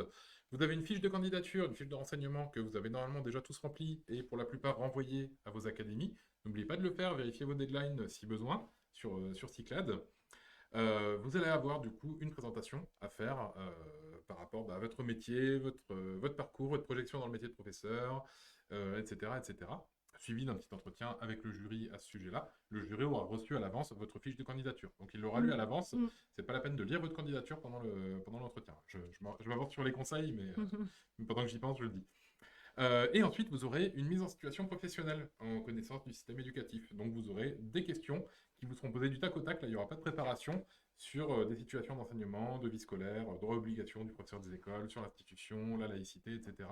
Vous avez une fiche de candidature, une fiche de renseignement que vous avez normalement déjà tous remplie et pour la plupart renvoyée à vos académies. N'oubliez pas de le faire, vérifiez vos deadlines si besoin sur Cyclade. Vous allez avoir du coup une présentation à faire par rapport à votre métier, votre parcours, votre projection dans le métier de professeur, etc., etc. Suivi d'un petit entretien avec le jury à ce sujet-là. Le jury aura reçu à l'avance votre fiche de candidature. Donc il l'aura lu à l'avance. Mm. C'est pas la peine de lire votre candidature pendant l'entretien. Je m'avance sur les conseils, mais pendant que j'y pense, je le dis. Et ensuite, vous aurez une mise en situation professionnelle en connaissance du système éducatif. Donc, vous aurez des questions qui vous seront posées du tac au tac. Là, il n'y aura pas de préparation sur des situations d'enseignement, de vie scolaire, droit et obligations du professeur des écoles, sur l'institution, la laïcité, etc.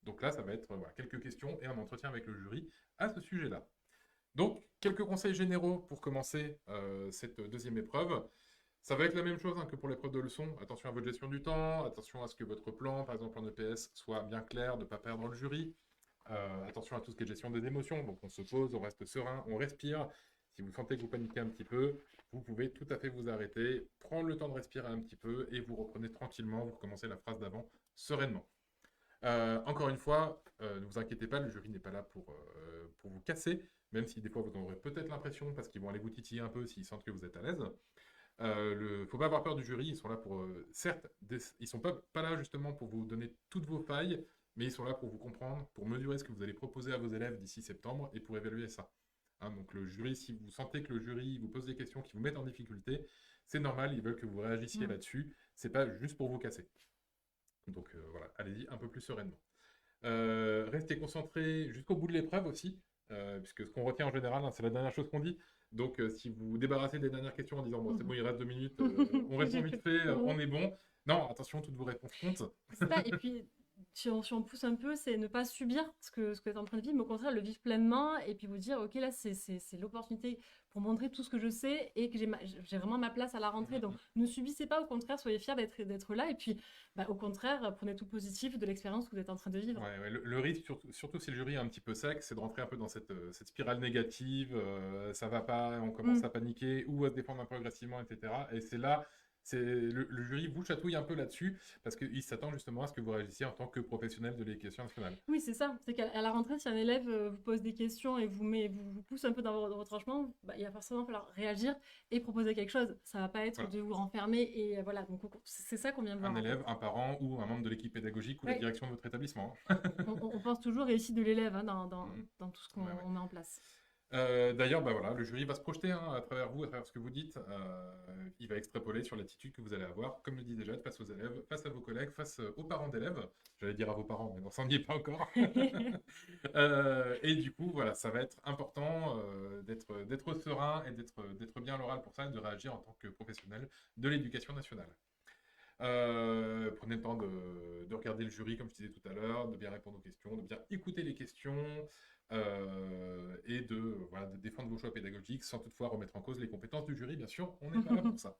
Donc là, ça va être voilà, quelques questions et un entretien avec le jury à ce sujet-là. Donc, quelques conseils généraux pour commencer cette deuxième épreuve. Ça va être la même chose hein, que pour l'épreuve de leçon. Attention à votre gestion du temps, attention à ce que votre plan, par exemple en EPS, soit bien clair, de ne pas perdre le jury. Attention à tout ce qui est gestion des émotions. Donc on se pose, on reste serein, on respire. Si vous sentez que vous paniquez un petit peu, vous pouvez tout à fait vous arrêter, prendre le temps de respirer un petit peu et vous reprenez tranquillement, vous recommencez la phrase d'avant sereinement. Encore une fois, ne vous inquiétez pas, le jury n'est pas là pour vous casser, même si des fois vous en aurez peut-être l'impression parce qu'ils vont aller vous titiller un peu s'ils sentent que vous êtes à l'aise. Faut pas avoir peur du jury, ils sont là pour, certes, ils sont pas là justement pour vous donner toutes vos failles, mais ils sont là pour vous comprendre, pour mesurer ce que vous allez proposer à vos élèves d'ici septembre et pour évaluer ça. Hein, donc le jury, si vous sentez que le jury vous pose des questions qui vous mettent en difficulté, c'est normal, ils veulent que vous réagissiez là-dessus, c'est pas juste pour vous casser. Donc voilà, allez-y un peu plus sereinement. Restez concentrés jusqu'au bout de l'épreuve aussi, puisque ce qu'on retient en général, hein, c'est la dernière chose qu'on dit. Donc, si vous vous débarrassez des dernières questions en disant bon, c'est bon, il reste 2 minutes, on répond vite fait, on est bon. Non, attention, toutes vos réponses comptent. C'est ça. Et puis, si on pousse un peu, c'est ne pas subir ce que vous êtes en train de vivre, mais au contraire, le vivre pleinement et puis vous dire, OK, là, c'est l'opportunité pour montrer tout ce que je sais et que j'ai vraiment ma place à la rentrée. Donc, ne subissez pas, au contraire, soyez fiers d'être là. Et puis, au contraire, prenez tout positif de l'expérience que vous êtes en train de vivre. Ouais, le risque, surtout si le jury est un petit peu sec, c'est de rentrer un peu dans cette spirale négative, ça va pas, on commence à paniquer ou à se défendre un peu agressivement, etc. Et c'est là, le jury vous chatouille un peu là-dessus parce qu'il s'attend justement à ce que vous réagissiez en tant que professionnel de l'éducation nationale. Oui, c'est ça. C'est qu'à la rentrée, si un élève vous pose des questions et vous pousse un peu dans vos retranchements, il va forcément falloir réagir et proposer quelque chose. Ça va pas être Voilà. de vous renfermer et voilà. Donc c'est ça qu'on vient de voir. Un élève, un parent ou un membre de l'équipe pédagogique ou la direction de votre établissement. On pense toujours à réussite de l'élève dans tout ce qu'on met en place. D'ailleurs, voilà, le jury va se projeter à travers vous, à travers ce que vous dites. Il va extrapoler sur l'attitude que vous allez avoir, comme le disait Jade, face aux élèves, face à vos collègues, face aux parents d'élèves. J'allais dire à vos parents, mais non, ça n'y est pas encore. Et du coup, voilà, ça va être important d'être serein et d'être bien à l'oral pour ça et de réagir en tant que professionnel de l'éducation nationale. Prenez le temps de regarder le jury, comme je disais tout à l'heure, de bien répondre aux questions, de bien écouter les questions et voilà, de défendre vos choix pédagogiques sans toutefois remettre en cause les compétences du jury. Bien sûr, on n'est pas là pour ça.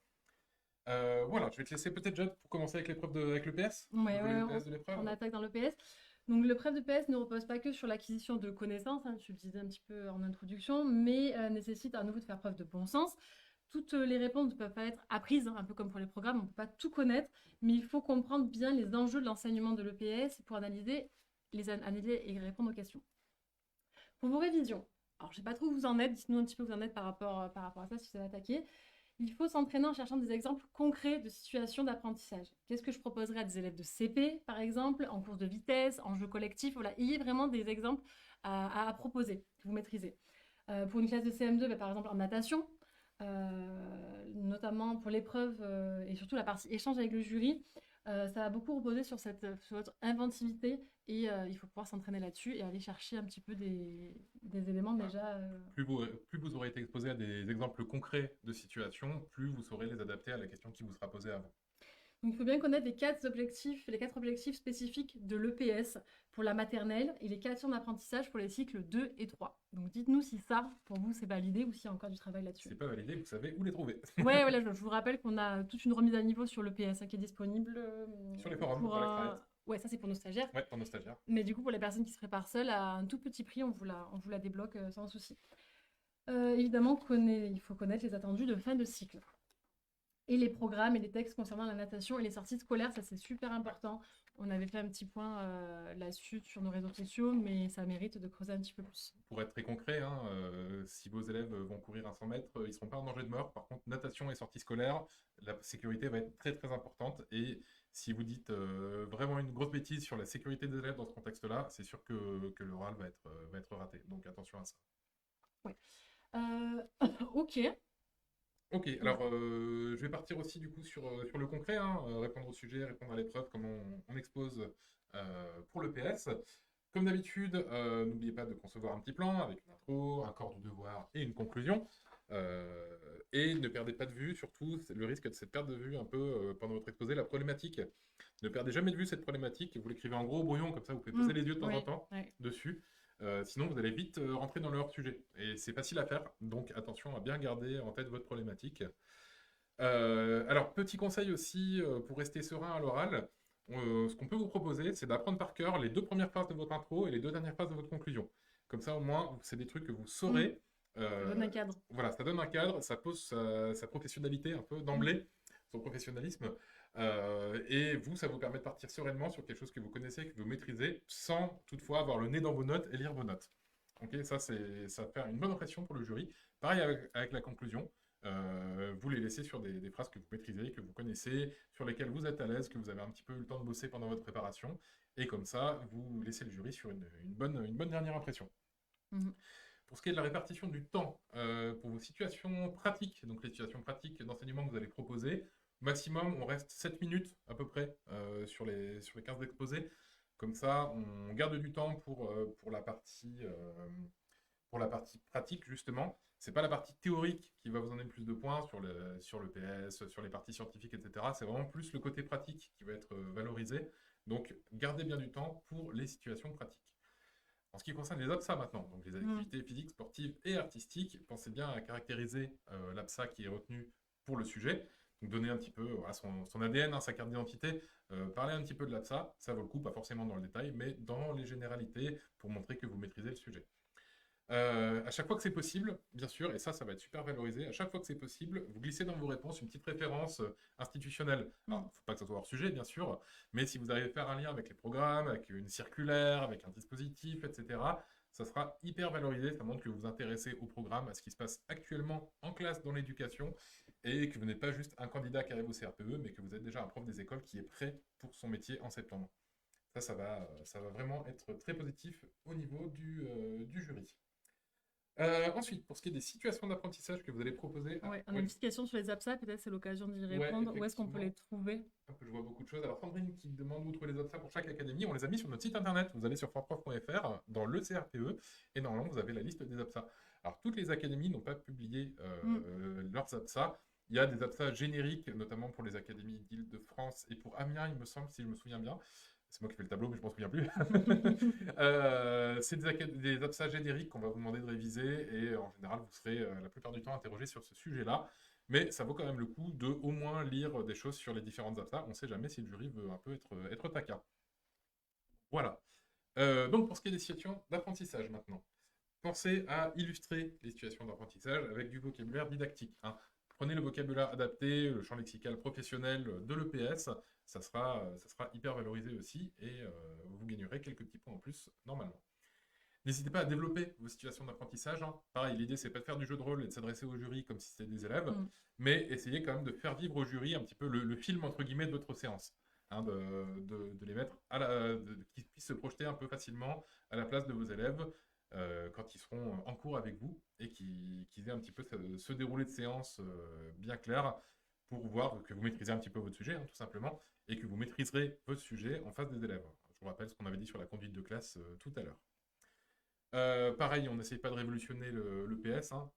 Voilà, je vais te laisser peut-être, Jade, pour commencer avec avec le PS, Ouais, le volet ouais, PS de l'épreuve. on attaque dans l'EPS. Donc, l'épreuve de PS ne repose pas que sur l'acquisition de connaissances, hein, tu le disais un petit peu en introduction, mais nécessite à nouveau de faire preuve de bon sens. Toutes les réponses ne peuvent pas être apprises, hein, un peu comme pour les programmes, on ne peut pas tout connaître, mais il faut comprendre bien les enjeux de l'enseignement de l'EPS pour analyser et répondre aux questions. Pour vos révisions, alors je ne sais pas trop où vous en êtes, dites-nous un petit peu où vous en êtes par rapport à ça, si vous avez attaqué. Il faut s'entraîner en cherchant des exemples concrets de situations d'apprentissage. Qu'est-ce que je proposerais à des élèves de CP, par exemple, en course de vitesse, en jeu collectif? Voilà, ayez vraiment des exemples à proposer, que vous maîtrisez. Pour une classe de CM2, par exemple en natation, notamment pour l'épreuve et surtout la partie échange avec le jury, ça va beaucoup reposer sur votre inventivité et il faut pouvoir s'entraîner là-dessus et aller chercher un petit peu des éléments déjà. Plus vous aurez été exposé à des exemples concrets de situations, plus vous saurez les adapter à la question qui vous sera posée avant. Donc, il faut bien connaître les quatre objectifs spécifiques de l'EPS pour la maternelle et les 4 actions d'apprentissage pour les cycles 2 et 3. Donc, dites-nous si ça, pour vous, c'est validé ou s'il y a encore du travail Si là-dessus. c'est pas validé, vous savez où les trouver. Ouais, voilà, je vous rappelle qu'on a toute une remise à niveau sur l'EPS qui est disponible. Sur les forums, pour pour l'extranet. Ouais, ça c'est pour nos stagiaires. Ouais, pour nos stagiaires. Mais du coup, pour les personnes qui se préparent seules, à un tout petit prix, on vous la débloque sans souci. Évidemment, il faut connaître les attendus de fin de cycle. Et les programmes et les textes concernant la natation et les sorties scolaires, ça c'est super important. On avait fait un petit point là-dessus sur nos réseaux sociaux, mais ça mérite de creuser un petit peu plus. Pour être très concret, hein, si vos élèves vont courir un 100 mètres, ils ne seront pas en danger de mort. Par contre, natation et sortie scolaire, la sécurité va être très très importante. Et si vous dites vraiment une grosse bêtise sur la sécurité des élèves dans ce contexte-là, c'est sûr que l'oral va être raté. Donc attention à ça. Ouais. Ok. Ok, alors je vais partir aussi du coup sur le concret, hein, répondre au sujet, répondre à l'épreuve, comment on expose pour le PS. Comme d'habitude, n'oubliez pas de concevoir un petit plan avec une intro, un corps du devoir et une conclusion. Et ne perdez pas de vue, surtout le risque de cette perte de vue un peu pendant votre exposé, la problématique. Ne perdez jamais de vue cette problématique, vous l'écrivez en gros au brouillon, comme ça vous pouvez poser les yeux de temps en temps dessus. Sinon, vous allez vite rentrer dans le hors-sujet. Et c'est facile à faire, donc attention à bien garder en tête votre problématique. Alors, petit conseil aussi, pour rester serein à l'oral, ce qu'on peut vous proposer, c'est d'apprendre par cœur les 2 premières phrases de votre intro et les 2 dernières phrases de votre conclusion. Comme ça, au moins, c'est des trucs que vous saurez. Ça donne un cadre. Voilà, ça donne un cadre, ça pose sa professionnalité un peu d'emblée, son professionnalisme. Et vous, ça vous permet de partir sereinement sur quelque chose que vous connaissez, que vous maîtrisez, sans toutefois avoir le nez dans vos notes et lire vos notes. Ok, ça va faire une bonne impression pour le jury. Pareil avec la conclusion. Vous les laissez sur des phrases que vous maîtrisez, que vous connaissez, sur lesquelles vous êtes à l'aise, que vous avez un petit peu eu le temps de bosser pendant votre préparation. Et comme ça, vous laissez le jury sur une bonne dernière impression. Pour ce qui est de la répartition du temps, pour vos situations pratiques, donc les situations pratiques d'enseignement que vous allez proposer, maximum, on reste 7 minutes à peu près sur les 15 exposés. Comme ça, on garde du temps pour la partie pratique, justement. C'est pas la partie théorique qui va vous donner le plus de points sur le PS, sur les parties scientifiques, etc. C'est vraiment plus le côté pratique qui va être valorisé. Donc, gardez bien du temps pour les situations pratiques. En ce qui concerne les APSA maintenant, donc les activités physiques, sportives et artistiques, pensez bien à caractériser l'APSA qui est retenu pour le sujet. Donc donner un petit peu son ADN, sa carte d'identité, parler un petit peu de l'APSA, ça vaut le coup, pas forcément dans le détail, mais dans les généralités pour montrer que vous maîtrisez le sujet. À chaque fois que c'est possible, bien sûr, et ça va être super valorisé, à chaque fois que c'est possible, vous glissez dans vos réponses une petite référence institutionnelle. Alors, il ne faut pas que ça soit hors sujet, bien sûr, mais si vous arrivez à faire un lien avec les programmes, avec une circulaire, avec un dispositif, etc., ça sera hyper valorisé, ça montre que vous vous intéressez au programme, à ce qui se passe actuellement en classe dans l'éducation, et que vous n'êtes pas juste un candidat qui arrive au CRPE, mais que vous êtes déjà un prof des écoles qui est prêt pour son métier en septembre. Ça va vraiment être très positif au niveau du jury. Ensuite, pour ce qui est des situations d'apprentissage que vous allez proposer... on a une petite question sur les APSA, peut-être c'est l'occasion d'y répondre. Où est-ce qu'on peut les trouver? Je vois beaucoup de choses. Alors, Sandrine qui demande où trouver les APSA pour chaque académie. On les a mis sur notre site internet. Vous allez sur fortprof.fr dans le CRPE et normalement, vous avez la liste des APSA. Alors, toutes les académies n'ont pas publié leurs APSA. Il y a des APSA génériques, notamment pour les académies d'Île-de-France et pour Amiens, il me semble, si je me souviens bien. C'est moi qui fais le tableau, mais je ne m'en souviens plus. C'est des APSA génériques qu'on va vous demander de réviser et en général, vous serez la plupart du temps interrogé sur ce sujet-là. Mais ça vaut quand même le coup de au moins lire des choses sur les différentes APSA. On ne sait jamais si le jury veut un peu être taquin. Voilà. Donc pour ce qui est des situations d'apprentissage maintenant. Pensez à illustrer les situations d'apprentissage avec du vocabulaire didactique, hein. Prenez le vocabulaire adapté, le champ lexical professionnel de l'EPS, ça sera hyper valorisé aussi et vous gagnerez quelques petits points en plus normalement. N'hésitez pas à développer vos situations d'apprentissage, hein. Pareil, l'idée c'est pas de faire du jeu de rôle et de s'adresser au jury comme si c'était des élèves, mais essayez quand même de faire vivre au jury un petit peu le film entre guillemets de votre séance, hein, de les mettre qu'ils puissent se projeter un peu facilement à la place de vos élèves quand ils seront en cours avec vous et qu'ils aient un petit peu ce déroulé de séance bien clair pour voir que vous maîtrisez un petit peu votre sujet, hein, tout simplement, et que vous maîtriserez votre sujet en face des élèves. Je vous rappelle ce qu'on avait dit sur la conduite de classe tout à l'heure. Pareil, on n'essaye pas de révolutionner le PS, hein.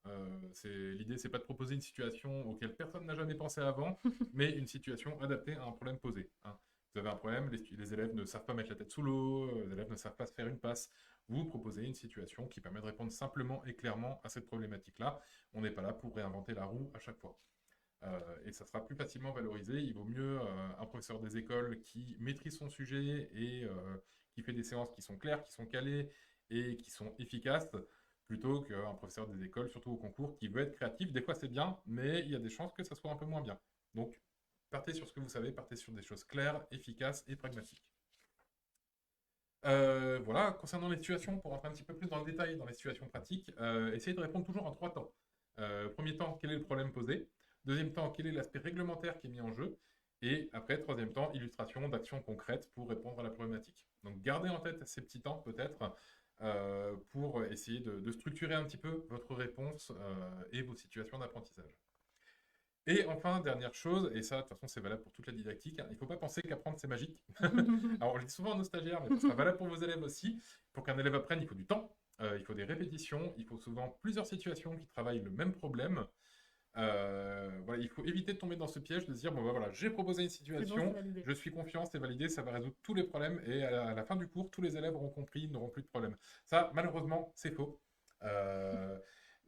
L'idée, c'est pas de proposer une situation auquel personne n'a jamais pensé avant, mais une situation adaptée à un problème posé, hein. Vous avez un problème, les élèves ne savent pas mettre la tête sous l'eau, les élèves ne savent pas se faire une passe. Vous proposez une situation qui permet de répondre simplement et clairement à cette problématique-là. On n'est pas là pour réinventer la roue à chaque fois. Et ça sera plus facilement valorisé. Il vaut mieux un professeur des écoles qui maîtrise son sujet et qui fait des séances qui sont claires, qui sont calées et qui sont efficaces, plutôt qu'un professeur des écoles, surtout au concours, qui veut être créatif. Des fois c'est bien, mais il y a des chances que ça soit un peu moins bien. Donc partez sur ce que vous savez, partez sur des choses claires, efficaces et pragmatiques. Voilà, concernant les situations, pour rentrer un petit peu plus dans le détail dans les situations pratiques, essayez de répondre toujours en 3 temps. Premier temps, quel est le problème posé? Deuxième temps, quel est l'aspect réglementaire qui est mis en jeu? Et après, troisième temps, illustration d'actions concrètes pour répondre à la problématique. Donc gardez en tête ces petits temps peut-être pour essayer de structurer un petit peu votre réponse et vos situations d'apprentissage. Et enfin, dernière chose, et ça, de toute façon, c'est valable pour toute la didactique, hein, il ne faut pas penser qu'apprendre, c'est magique. Alors, je le dis souvent à nos stagiaires, mais ça sera valable pour vos élèves aussi. Pour qu'un élève apprenne, il faut du temps, il faut des répétitions, il faut souvent plusieurs situations qui travaillent le même problème. Voilà, il faut éviter de tomber dans ce piège de se dire, bon, bah, voilà, j'ai proposé une situation, validé. je suis confiant, c'est validé, ça va résoudre tous les problèmes, et à la fin du cours, tous les élèves auront compris, ils n'auront plus de problème. Ça, malheureusement, c'est faux.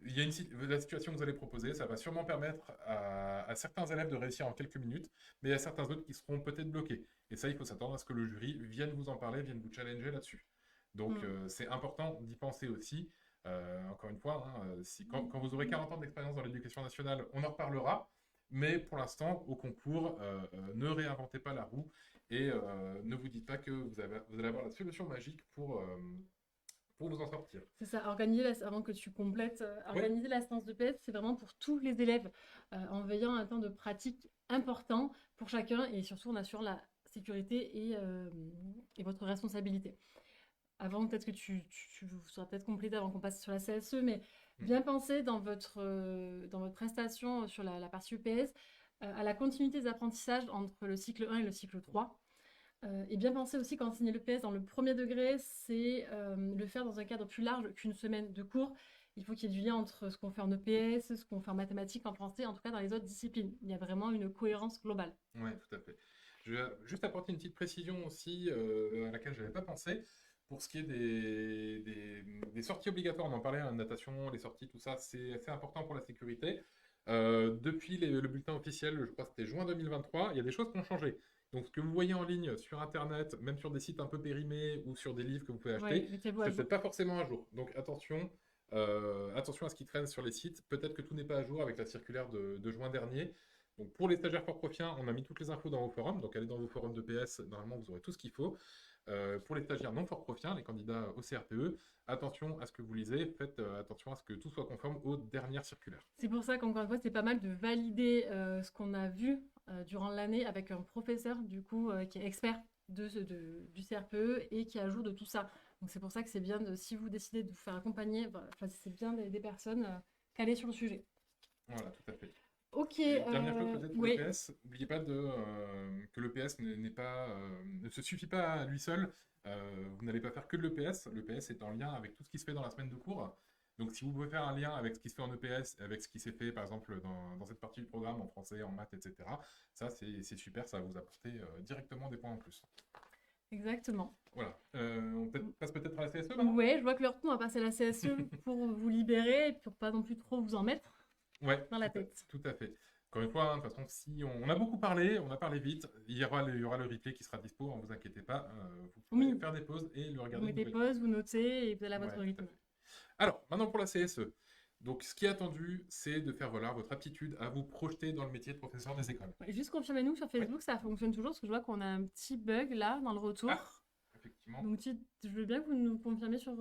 Il y a la situation que vous allez proposer, ça va sûrement permettre à certains élèves de réussir en quelques minutes, mais il y a certains autres qui seront peut-être bloqués. Et ça, il faut s'attendre à ce que le jury vienne vous en parler, vienne vous challenger là-dessus. Donc, c'est important d'y penser aussi. Encore une fois, hein, quand vous aurez 40 ans d'expérience dans l'éducation nationale, on en reparlera. Mais pour l'instant, au concours, ne réinventez pas la roue et ne vous dites pas que vous allez avoir la solution magique pour vous en sortir. C'est ça, avant que tu complètes, organiser la séance de PS, c'est vraiment pour tous les élèves, en veillant à un temps de pratique important pour chacun et surtout en assurant la sécurité et votre responsabilité. Avant, peut-être que tu seras peut-être complété avant qu'on passe sur la CSE, mais bien penser dans votre prestation sur la partie EPS à la continuité des apprentissages entre le cycle 1 et le cycle 3. Et bien penser aussi qu'enseigner l'EPS dans le premier degré, c'est le faire dans un cadre plus large qu'une semaine de cours. Il faut qu'il y ait du lien entre ce qu'on fait en EPS, ce qu'on fait en mathématiques, en français, en tout cas dans les autres disciplines. Il y a vraiment une cohérence globale. Oui, tout à fait. Je vais juste apporter une petite précision aussi à laquelle je n'avais pas pensé. Pour ce qui est des sorties obligatoires, on en parlait, la natation, les sorties, tout ça, c'est assez important pour la sécurité. Depuis le bulletin officiel, je crois que c'était juin 2023, il y a des choses qui ont changé. Donc, ce que vous voyez en ligne sur Internet, même sur des sites un peu périmés ou sur des livres que vous pouvez acheter, c'est peut-être pas forcément à jour. Donc, attention à ce qui traîne sur les sites. Peut-être que tout n'est pas à jour avec la circulaire de juin dernier. Donc, pour les stagiaires fort profiens, on a mis toutes les infos dans vos forums. Donc, allez dans vos forums de PS, normalement, vous aurez tout ce qu'il faut. Pour les stagiaires non fort profiens, les candidats au CRPE, attention à ce que vous lisez, faites attention à ce que tout soit conforme aux dernières circulaires. C'est pour ça qu'encore une fois, c'est pas mal de valider ce qu'on a vu durant l'année avec un professeur du coup qui est expert du CRPE et qui est à jour de tout ça. Donc c'est pour ça que c'est bien, si vous décidez de vous faire accompagner, c'est bien des personnes calées sur le sujet. Voilà, tout à fait. Ok. Dernière chose peut-être pour l'EPS, n'oubliez pas que l'EPS ne se suffit pas à lui seul. Vous n'allez pas faire que de l'EPS. L'EPS est en lien avec tout ce qui se fait dans la semaine de cours, Donc, si vous pouvez faire un lien avec ce qui se fait en EPS, avec ce qui s'est fait, par exemple, dans cette partie du programme en français, en maths, etc., ça, c'est super, ça va vous apporter directement des points en plus. Exactement. Voilà. Passe peut-être à la CSE maintenant? Ouais, je vois que l'heure tourne, on va passer à la CSE pour vous libérer et pour pas non plus trop vous en mettre Ouais, dans la tête. tout à fait. Encore une fois, hein, de toute façon, si on a beaucoup parlé, on a parlé vite, il y aura le replay qui sera dispo, ne vous inquiétez pas, vous pourrez Oui, faire des pauses et le vous regarder une mettez nouvelle fois. pause, vous notez et vous allez à Ouais, votre tout à rythme. fait. Alors, maintenant pour la CSE. Donc, ce qui est attendu, c'est de faire voilà, votre aptitude à vous projeter dans le métier de professeur des écoles. Ouais, juste confirmez-nous sur Oui. Facebook, ça fonctionne toujours, parce que je vois qu'on a un petit bug là dans le retour. Ah, effectivement. Donc, je veux bien que vous nous confirmiez sur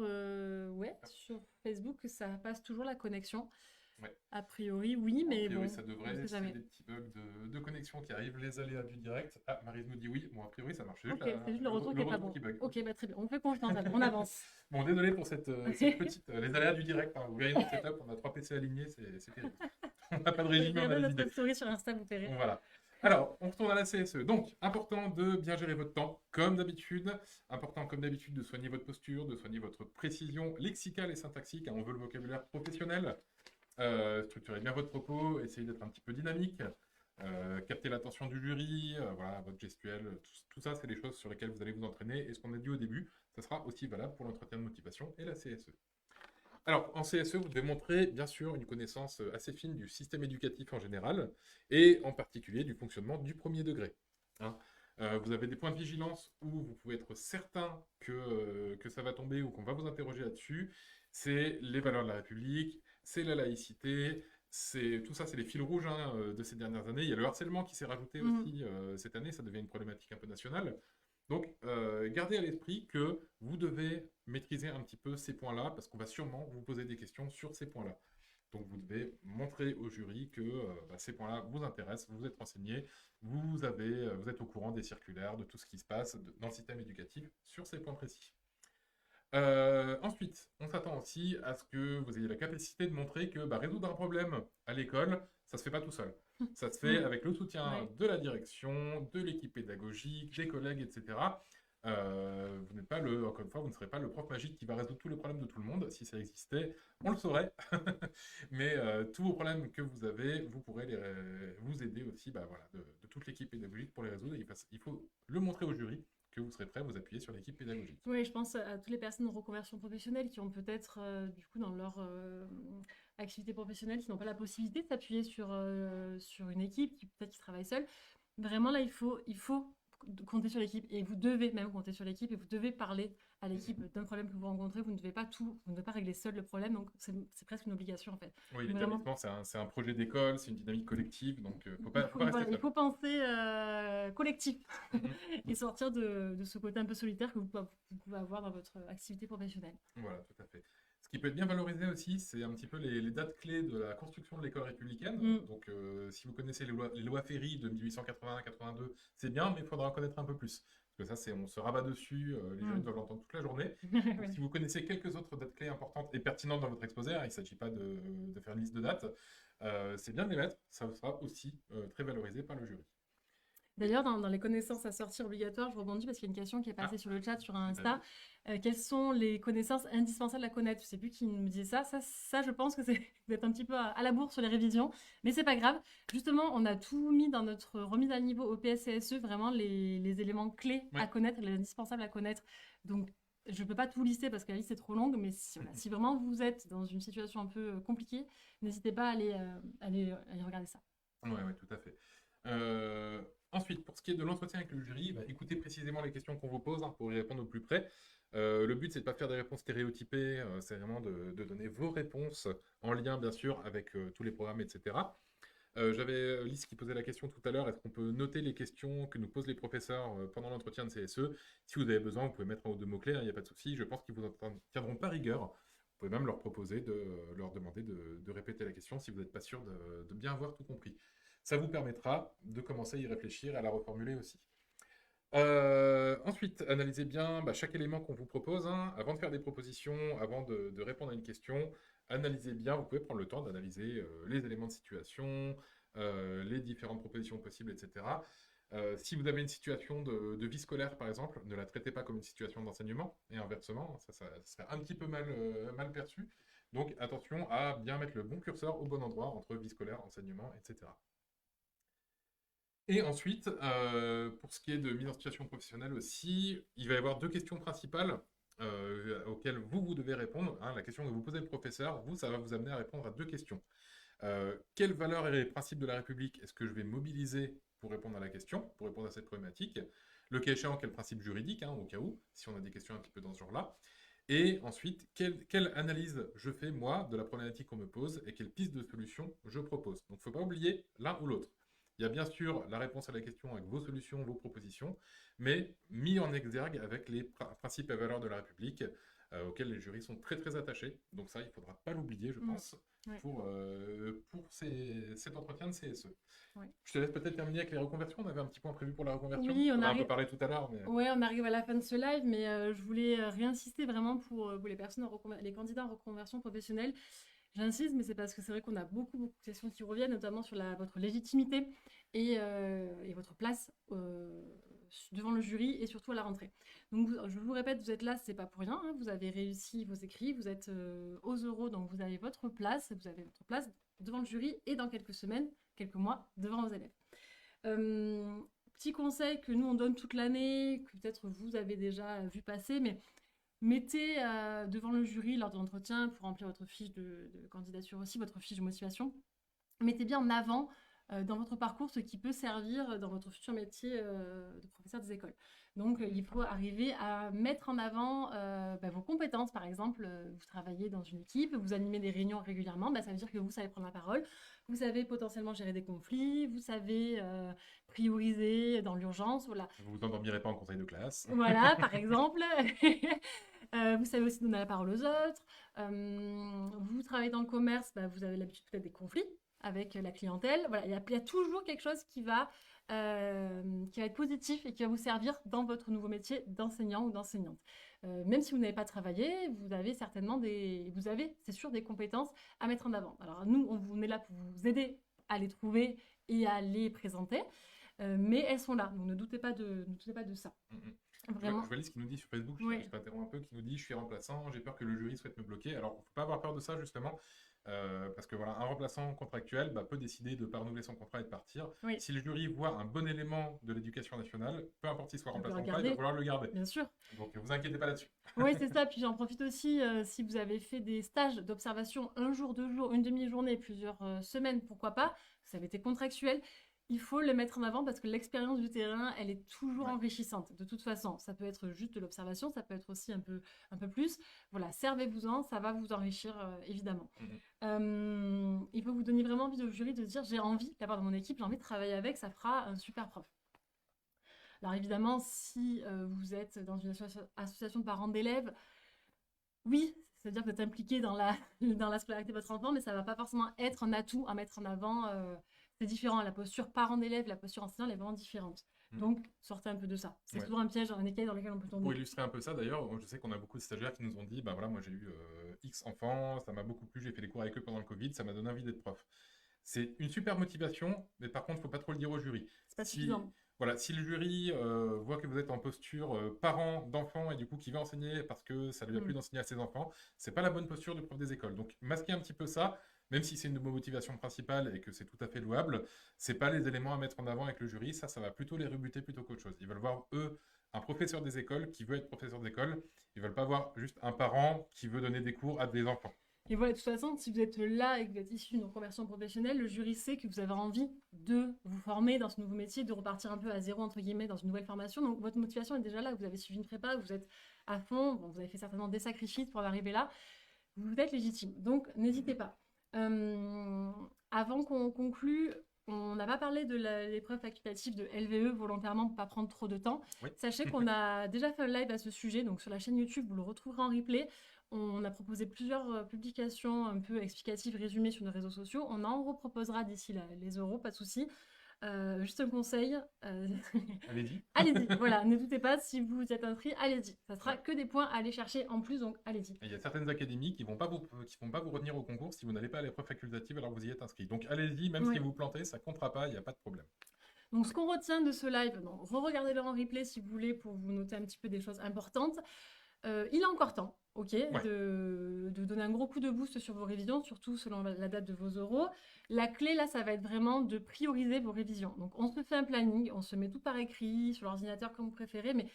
Facebook que ça passe toujours la connexion. Ouais. A priori, oui, A mais priori, bon, ça on devrait, sait c'est jamais. des petits bugs de connexion qui arrivent, les aléas du direct. Ah, Maryse nous dit oui. Bon, a priori, ça marche. C'est juste Ok, c'est juste le retour qui est pas retour bon. qui bug. Ok, bah très bien. On fait confiance, on avance. Bon, désolé pour cette petite. Les aléas du direct. Hein. Vous verrez notre setup, on a 3 PC alignés, c'est terrible. On n'a pas de régime, mais on a Regardez des notre idées. story sur Insta, vous verrez. Bon, voilà. Alors, on retourne à la CSE. Donc, important de bien gérer votre temps, comme d'habitude. Important, comme d'habitude, de soigner votre posture, de soigner votre précision lexicale et syntaxique. Hein, on veut le vocabulaire professionnel. Structurez bien votre propos, essayez d'être un petit peu dynamique. Capter l'attention du jury, voilà, votre gestuelle, tout ça, c'est des choses sur lesquelles vous allez vous entraîner. Et ce qu'on a dit au début, ça sera aussi valable pour l'entretien de motivation et la CSE. Alors, en CSE, vous devez montrer, bien sûr, une connaissance assez fine du système éducatif en général, et en particulier du fonctionnement du premier degré. Hein. Vous avez des points de vigilance où vous pouvez être certain que ça va tomber ou qu'on va vous interroger là-dessus. C'est les valeurs de la République, c'est la laïcité, tout ça, c'est les fils rouges hein, de ces dernières années. Il y a le harcèlement qui s'est rajouté aussi cette année, ça devient une problématique un peu nationale. Donc, gardez à l'esprit que vous devez maîtriser un petit peu ces points-là, parce qu'on va sûrement vous poser des questions sur ces points-là. Donc, vous devez montrer au jury que ces points-là vous intéressent, vous êtes renseigné, vous êtes au courant des circulaires, de tout ce qui se passe dans le système éducatif sur ces points précis. Ensuite, on s'attend aussi à ce que vous ayez la capacité de montrer que résoudre un problème à l'école, ça se fait pas tout seul. Ça se fait avec le soutien de la direction, de l'équipe pédagogique, des collègues, etc. Vous n'êtes pas encore une fois, vous ne serez pas le prof magique qui va résoudre tous les problèmes de tout le monde. Si ça existait, on le saurait. Mais tous vos problèmes que vous avez, vous pourrez vous aider aussi de toute l'équipe pédagogique pour les résoudre. Il faut le montrer au jury que vous serez prêt à vous appuyer sur l'équipe pédagogique. Oui, je pense à toutes les personnes en reconversion professionnelle qui ont peut-être, du coup, dans leur activité professionnelle, qui n'ont pas la possibilité de s'appuyer sur une équipe, qui peut-être qui travaille seule. Vraiment, là, il faut compter sur l'équipe. Et vous devez même compter sur l'équipe et vous devez parler à l'équipe d'un problème que vous rencontrez. Vous ne devez pas régler seul le problème. Donc, c'est presque une obligation, en fait. Oui, Donc, l'établissement, c'est un projet d'école, c'est une dynamique collective, donc faut pas rester seul. Il faut penser collectif et sortir de ce côté un peu solitaire que vous pouvez avoir dans votre activité professionnelle. Voilà, tout à fait. Ce qui peut être bien valorisé aussi, c'est un petit peu les dates clés de la construction de l'école républicaine. Donc, si vous connaissez les lois Ferry de 1881-82, c'est bien, mais il faudra en connaître un peu plus. Parce que ça, on se rabat dessus, les jeunes doivent l'entendre toute la journée. Donc, si vous connaissez quelques autres dates clés importantes et pertinentes dans votre exposé, hein, il ne s'agit pas de faire une liste de dates, c'est bien de les mettre, ça sera aussi très valorisé par le jury. D'ailleurs, dans les connaissances à sortir obligatoires, je rebondis parce qu'il y a une question qui est passée sur le chat, sur Insta. Quelles sont les connaissances indispensables à connaître? Je ne sais plus qui me disait ça. Ça, je pense que c'est d'être un petit peu à la bourre sur les révisions. Mais c'est pas grave. Justement, on a tout mis dans notre remise à niveau OPS-CSE, vraiment les éléments clés à connaître, les indispensables à connaître. Donc, je ne peux pas tout lister parce que la liste est trop longue, mais si vraiment vous êtes dans une situation un peu compliquée, n'hésitez pas à aller regarder ça. Oui, tout à fait. Ensuite, pour ce qui est de l'entretien avec le jury, écoutez précisément les questions qu'on vous pose pour y répondre au plus près. Le but, c'est de ne pas faire des réponses stéréotypées, c'est vraiment de donner vos réponses en lien, bien sûr, avec tous les programmes, etc. J'avais Lise qui posait la question tout à l'heure, est-ce qu'on peut noter les questions que nous posent les professeurs pendant l'entretien de CSE? Si vous avez besoin, vous pouvez mettre un ou deux mots-clés, il n'y a pas de souci. Je pense qu'ils ne vous en tiendront pas rigueur. Vous pouvez même leur proposer leur demander de répéter la question si vous n'êtes pas sûr de bien avoir tout compris. Ça vous permettra de commencer à y réfléchir et à la reformuler aussi. Ensuite, analysez bien chaque élément qu'on vous propose. Avant de faire des propositions, avant de répondre à une question, analysez bien, vous pouvez prendre le temps d'analyser les éléments de situation, les différentes propositions possibles, etc. Si vous avez une situation de vie scolaire, par exemple, ne la traitez pas comme une situation d'enseignement, et inversement, ça serait un petit peu mal perçu. Donc attention à bien mettre le bon curseur au bon endroit entre vie scolaire, enseignement, etc. Et ensuite, pour ce qui est de mise en situation professionnelle aussi, il va y avoir deux questions principales auxquelles vous devez répondre, hein. La question que vous posez le professeur, ça va vous amener à répondre à deux questions. Quelles valeurs et principes de la République est-ce que je vais mobiliser pour répondre à la question, pour répondre à cette problématique? Le cas échéant, quel principe juridique, hein, au cas où, si on a des questions un petit peu dans ce genre-là. Et ensuite, quelle analyse je fais, moi, de la problématique qu'on me pose et quelle piste de solution je propose. Donc, il ne faut pas oublier l'un ou l'autre. Il y a bien sûr la réponse à la question avec vos solutions, vos propositions, mais mis en exergue avec les principes et valeurs de la République auxquels les jurys sont très très attachés. Donc ça, il ne faudra pas l'oublier, je pense, Ouais. pour cet entretien de CSE. Ouais. Je te laisse peut-être terminer avec les reconversions. On avait un petit point prévu pour la reconversion. Oui, on a un peu parlé tout à l'heure. Mais... Ouais, on arrive à la fin de ce live, mais je voulais réinsister vraiment pour les personnes les candidats en reconversion professionnelle. J'insiste, mais c'est parce que c'est vrai qu'on a beaucoup de questions qui reviennent, notamment sur votre légitimité et votre place devant le jury et surtout à la rentrée. Donc, je vous répète, vous êtes là, c'est pas pour rien, hein, vous avez réussi vos écrits, vous êtes aux euros, donc vous avez votre place devant le jury et dans quelques semaines, quelques mois, devant vos élèves. Petit conseil que nous on donne toute l'année, que peut-être vous avez déjà vu passer, mais mettez devant le jury lors de l'entretien pour remplir votre fiche de candidature aussi, votre fiche de motivation. Mettez bien en avant dans votre parcours ce qui peut servir dans votre futur métier de professeur des écoles. Donc, il faut arriver à mettre en avant vos compétences. Par exemple, vous travaillez dans une équipe, vous animez des réunions régulièrement, ça veut dire que vous savez prendre la parole, vous savez potentiellement gérer des conflits, vous savez prioriser dans l'urgence. Voilà. Vous vous endormirez pas en conseil de classe. Voilà, par exemple. Vous savez aussi donner la parole aux autres. Vous travaillez dans le commerce, vous avez l'habitude peut-être des conflits avec la clientèle. Voilà, il y a toujours quelque chose qui va être positif et qui va vous servir dans votre nouveau métier d'enseignant ou d'enseignante. Même si vous n'avez pas travaillé, vous avez certainement c'est sûr, des compétences à mettre en avant. Alors nous, on est là pour vous aider à les trouver et à les présenter, mais elles sont là, donc ne doutez pas de ça. Vraiment. Je vois Lise qui nous dit sur Facebook, je t'interromps un peu, qui nous dit « Je suis remplaçant, j'ai peur que le jury souhaite me bloquer ». Alors, il ne faut pas avoir peur de ça, justement, parce que voilà, un remplaçant contractuel peut décider de ne pas renouveler son contrat et de partir. Oui. Si le jury voit un bon élément de l'éducation nationale, peu importe s'il soit remplaçant ou pas, il va falloir le garder. Bien sûr. Donc, ne vous inquiétez pas là-dessus. Oui, c'est ça. Puis j'en profite aussi, si vous avez fait des stages d'observation, un jour, 2 jours, une demi-journée, plusieurs semaines, pourquoi pas, ça avait été contractuel. Il faut le mettre en avant parce que l'expérience du terrain, elle est toujours enrichissante. De toute façon, ça peut être juste de l'observation, ça peut être aussi un peu plus. Voilà, servez-vous-en, ça va vous enrichir évidemment. Il faut vous donner vraiment envie au jury de se dire j'ai envie d'avoir dans mon équipe, j'ai envie de travailler avec, ça fera un super prof. Alors évidemment, si vous êtes dans une association de parents d'élèves, oui, c'est-à-dire que vous êtes impliqué dans la scolarité de votre enfant, mais ça ne va pas forcément être un atout à mettre en avant. C'est différent, la posture parent d'élève, la posture enseignant, elle est vraiment différente. Donc, sortez un peu de ça. C'est toujours un piège, un écueil dans lequel on peut tomber. Pour illustrer un peu ça, d'ailleurs, je sais qu'on a beaucoup de stagiaires qui nous ont dit, voilà, moi j'ai eu X enfants, ça m'a beaucoup plu, j'ai fait des cours avec eux pendant le Covid, ça m'a donné envie d'être prof. C'est une super motivation, mais par contre, il ne faut pas trop le dire au jury. C'est pas suffisant. Voilà, si le jury voit que vous êtes en posture parent d'enfant et du coup qui va enseigner parce que ça ne lui a plus d'enseigner à ses enfants, c'est pas la bonne posture du prof des écoles. Donc, masquez un petit peu ça. Même si c'est une de vos motivations principales et que c'est tout à fait louable, c'est pas les éléments à mettre en avant avec le jury, ça va plutôt les rebuter plutôt qu'autre chose. Ils veulent voir, eux, un professeur des écoles qui veut être professeur d'école, ils veulent pas voir juste un parent qui veut donner des cours à des enfants. Et voilà, de toute façon, si vous êtes là et que vous êtes issu d'une reconversion professionnelle, le jury sait que vous avez envie de vous former dans ce nouveau métier, de repartir un peu à zéro, entre guillemets, dans une nouvelle formation. Donc, votre motivation est déjà là, vous avez suivi une prépa, vous êtes à fond, vous avez fait certainement des sacrifices pour arriver là, vous êtes légitime. Donc, n'hésitez pas. Avant qu'on conclue, on n'a pas parlé de l'épreuve facultative de LVE volontairement pour ne pas prendre trop de temps. Oui. Sachez qu'on a déjà fait un live à ce sujet, donc sur la chaîne YouTube, vous le retrouverez en replay. On a proposé plusieurs publications un peu explicatives, résumées sur nos réseaux sociaux. On en reproposera d'ici les euros, pas de souci. Juste un conseil. Allez-y. Allez-y, voilà, ne doutez pas, si vous êtes inscrit, allez-y. Ça sera que des points à aller chercher en plus, donc allez-y. Il y a certaines académies qui ne vont pas vous retenir au concours si vous n'allez pas à l'épreuve facultative alors que vous y êtes inscrit. Donc allez-y, même si vous plantez, ça ne comptera pas, il n'y a pas de problème. Donc, ce qu'on retient de ce live, bon, re-regardez-le en replay si vous voulez pour vous noter un petit peu des choses importantes. Il est encore temps, ok, Ouais. de donner un gros coup de boost sur vos révisions, surtout selon la date de vos oraux. La clé, là, ça va être vraiment de prioriser vos révisions. Donc, on se fait un planning, on se met tout par écrit, sur l'ordinateur comme vous préférez, mais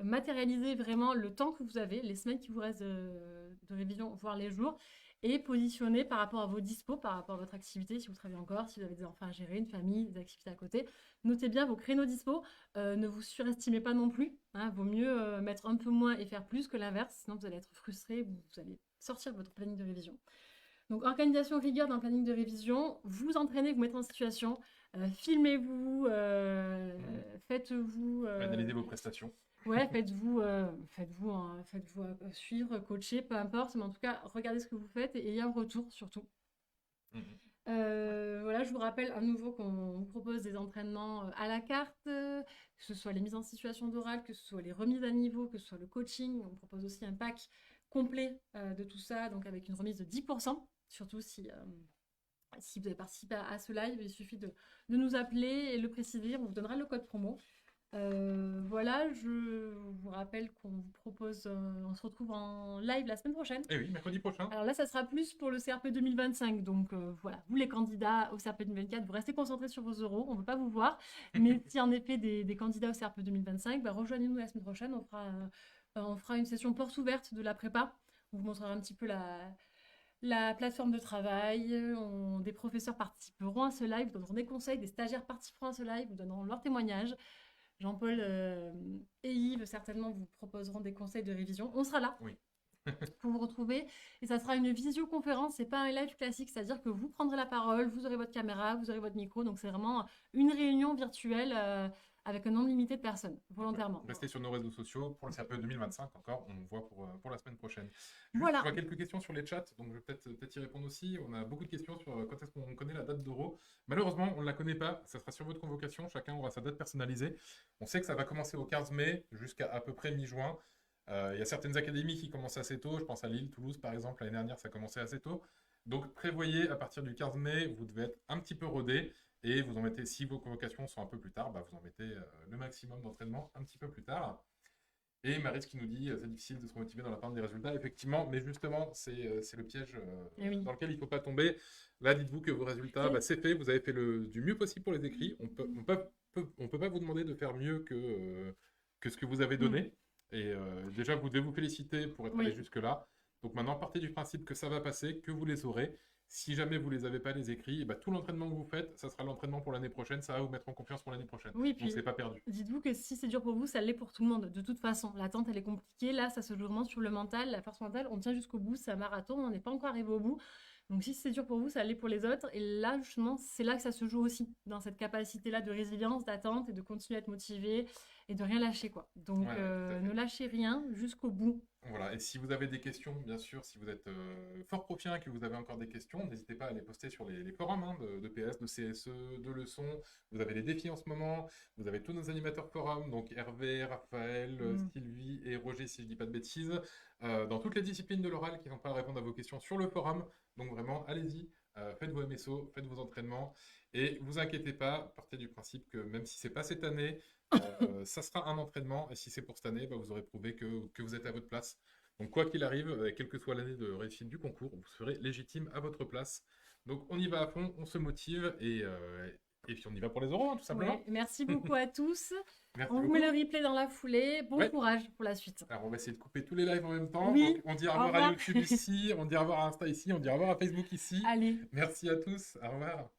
matérialisez vraiment le temps que vous avez, les semaines qui vous restent de révision, voire les jours, et positionnez par rapport à vos dispos, par rapport à votre activité, si vous travaillez encore, si vous avez des enfants à gérer, une famille, des activités à côté. Notez bien vos créneaux dispo. Ne vous surestimez pas non plus. Hein, vaut mieux mettre un peu moins et faire plus que l'inverse. Sinon, vous allez être frustré. Vous allez sortir de votre planning de révision. Donc, organisation rigueur d'un planning de révision. Vous entraînez, vous mettez en situation. Filmez-vous. Faites-vous... Analysez vos prestations. Ouais, faites-vous suivre, coacher, peu importe. Mais en tout cas, regardez ce que vous faites et ayez un retour surtout. Voilà, je vous rappelle à nouveau qu'on vous propose des entraînements à la carte, que ce soit les mises en situation d'oral, que ce soit les remises à niveau, que ce soit le coaching. On propose aussi un pack complet de tout ça, donc avec une remise de 10%, surtout si vous avez participé à ce live. Il suffit de nous appeler et le préciser, on vous donnera le code promo. Voilà, je vous rappelle qu'on vous propose, on se retrouve en live la semaine prochaine. Et oui, mercredi prochain. Alors là, ça sera plus pour le CRP 2025. Donc voilà, vous les candidats au CRP 2024, vous restez concentrés sur vos euros, on ne veut pas vous voir. Mais si en effet des candidats au CRP 2025, bah, rejoignez-nous la semaine prochaine. On fera une session porte ouverte de la prépa. On vous montrera un petit peu la plateforme de travail. Des professeurs participeront à ce live, vous donneront des conseils, des stagiaires participeront à ce live, vous donneront leur témoignage. Jean-Paul et Yves, certainement, vous proposeront des conseils de révision. On sera là pour vous retrouver. Et ça sera une visioconférence, c'est pas un live classique, c'est-à-dire que vous prendrez la parole, vous aurez votre caméra, vous aurez votre micro. Donc, c'est vraiment une réunion virtuelle avec un nombre limité de personnes, volontairement. Restez sur nos réseaux sociaux pour le CRPE 2025 encore, on voit pour la semaine prochaine. Voilà. Je vois quelques questions sur les chats, donc je vais peut-être y répondre aussi. On a beaucoup de questions sur quand est-ce qu'on connaît la date d'Euro. Malheureusement, on ne la connaît pas, ça sera sur votre convocation, chacun aura sa date personnalisée. On sait que ça va commencer au 15 mai jusqu'à à peu près mi-juin. Il y a certaines académies qui commencent assez tôt, je pense à Lille, Toulouse par exemple, l'année dernière ça commençait assez tôt. Donc prévoyez à partir du 15 mai, vous devez être un petit peu rodé. Et vous en mettez, si vos convocations sont un peu plus tard, bah vous en mettez le maximum d'entraînement un petit peu plus tard. Et Maris qui nous dit c'est difficile de se motiver dans l'attente des résultats. Effectivement, mais justement, c'est le piège dans lequel il ne faut pas tomber. Là, dites-vous que vos résultats, c'est fait. Vous avez fait du mieux possible pour les écrits. On peut pas vous demander de faire mieux que ce que vous avez donné. Et déjà, vous devez vous féliciter pour être allé jusque-là. Donc maintenant, partez du principe que ça va passer, que vous les aurez. Si jamais vous ne les avez pas, les écrits, tout l'entraînement que vous faites, ça sera l'entraînement pour l'année prochaine. Ça va vous mettre en confiance pour l'année prochaine. Oui, puis donc, c'est pas perdu. Dites-vous que si c'est dur pour vous, ça l'est pour tout le monde. De toute façon, l'attente, elle est compliquée. Là, ça se joue vraiment sur le mental, la force mentale. On tient jusqu'au bout, c'est un marathon, on n'est pas encore arrivé au bout. Donc, si c'est dur pour vous, ça l'est pour les autres. Et là, justement, c'est là que ça se joue aussi, dans cette capacité-là de résilience, d'attente et de continuer à être motivé et de rien lâcher, quoi. Donc, ne lâchez rien jusqu'au bout. Voilà, et si vous avez des questions, bien sûr, si vous êtes fort profien et que vous avez encore des questions, n'hésitez pas à les poster sur les forums de PS, de CSE, de leçons. Vous avez les défis en ce moment, vous avez tous nos animateurs forums, donc Hervé, Raphaël, Sylvie et Roger, si je ne dis pas de bêtises, dans toutes les disciplines de l'oral qui sont prêts à répondre à vos questions sur le forum. Donc vraiment, allez-y, faites vos MSO, faites vos entraînements, et vous inquiétez pas, partez du principe que même si c'est pas cette année, ça sera un entraînement, et si c'est pour cette année, vous aurez prouvé que vous êtes à votre place. Donc quoi qu'il arrive, quelle que soit l'année de réussite du concours, vous serez légitime à votre place. Donc on y va à fond, on se motive, et puis on y va pour les euros, tout simplement. Ouais, merci beaucoup à tous. Merci on vous beaucoup. met le replay dans la foulée. Bon courage pour la suite. Alors on va essayer de couper tous les lives en même temps. Oui. Donc, on dit au revoir à YouTube ici, on dit au revoir à Insta ici, on dit au revoir à Facebook ici. Allez. Merci à tous, au revoir.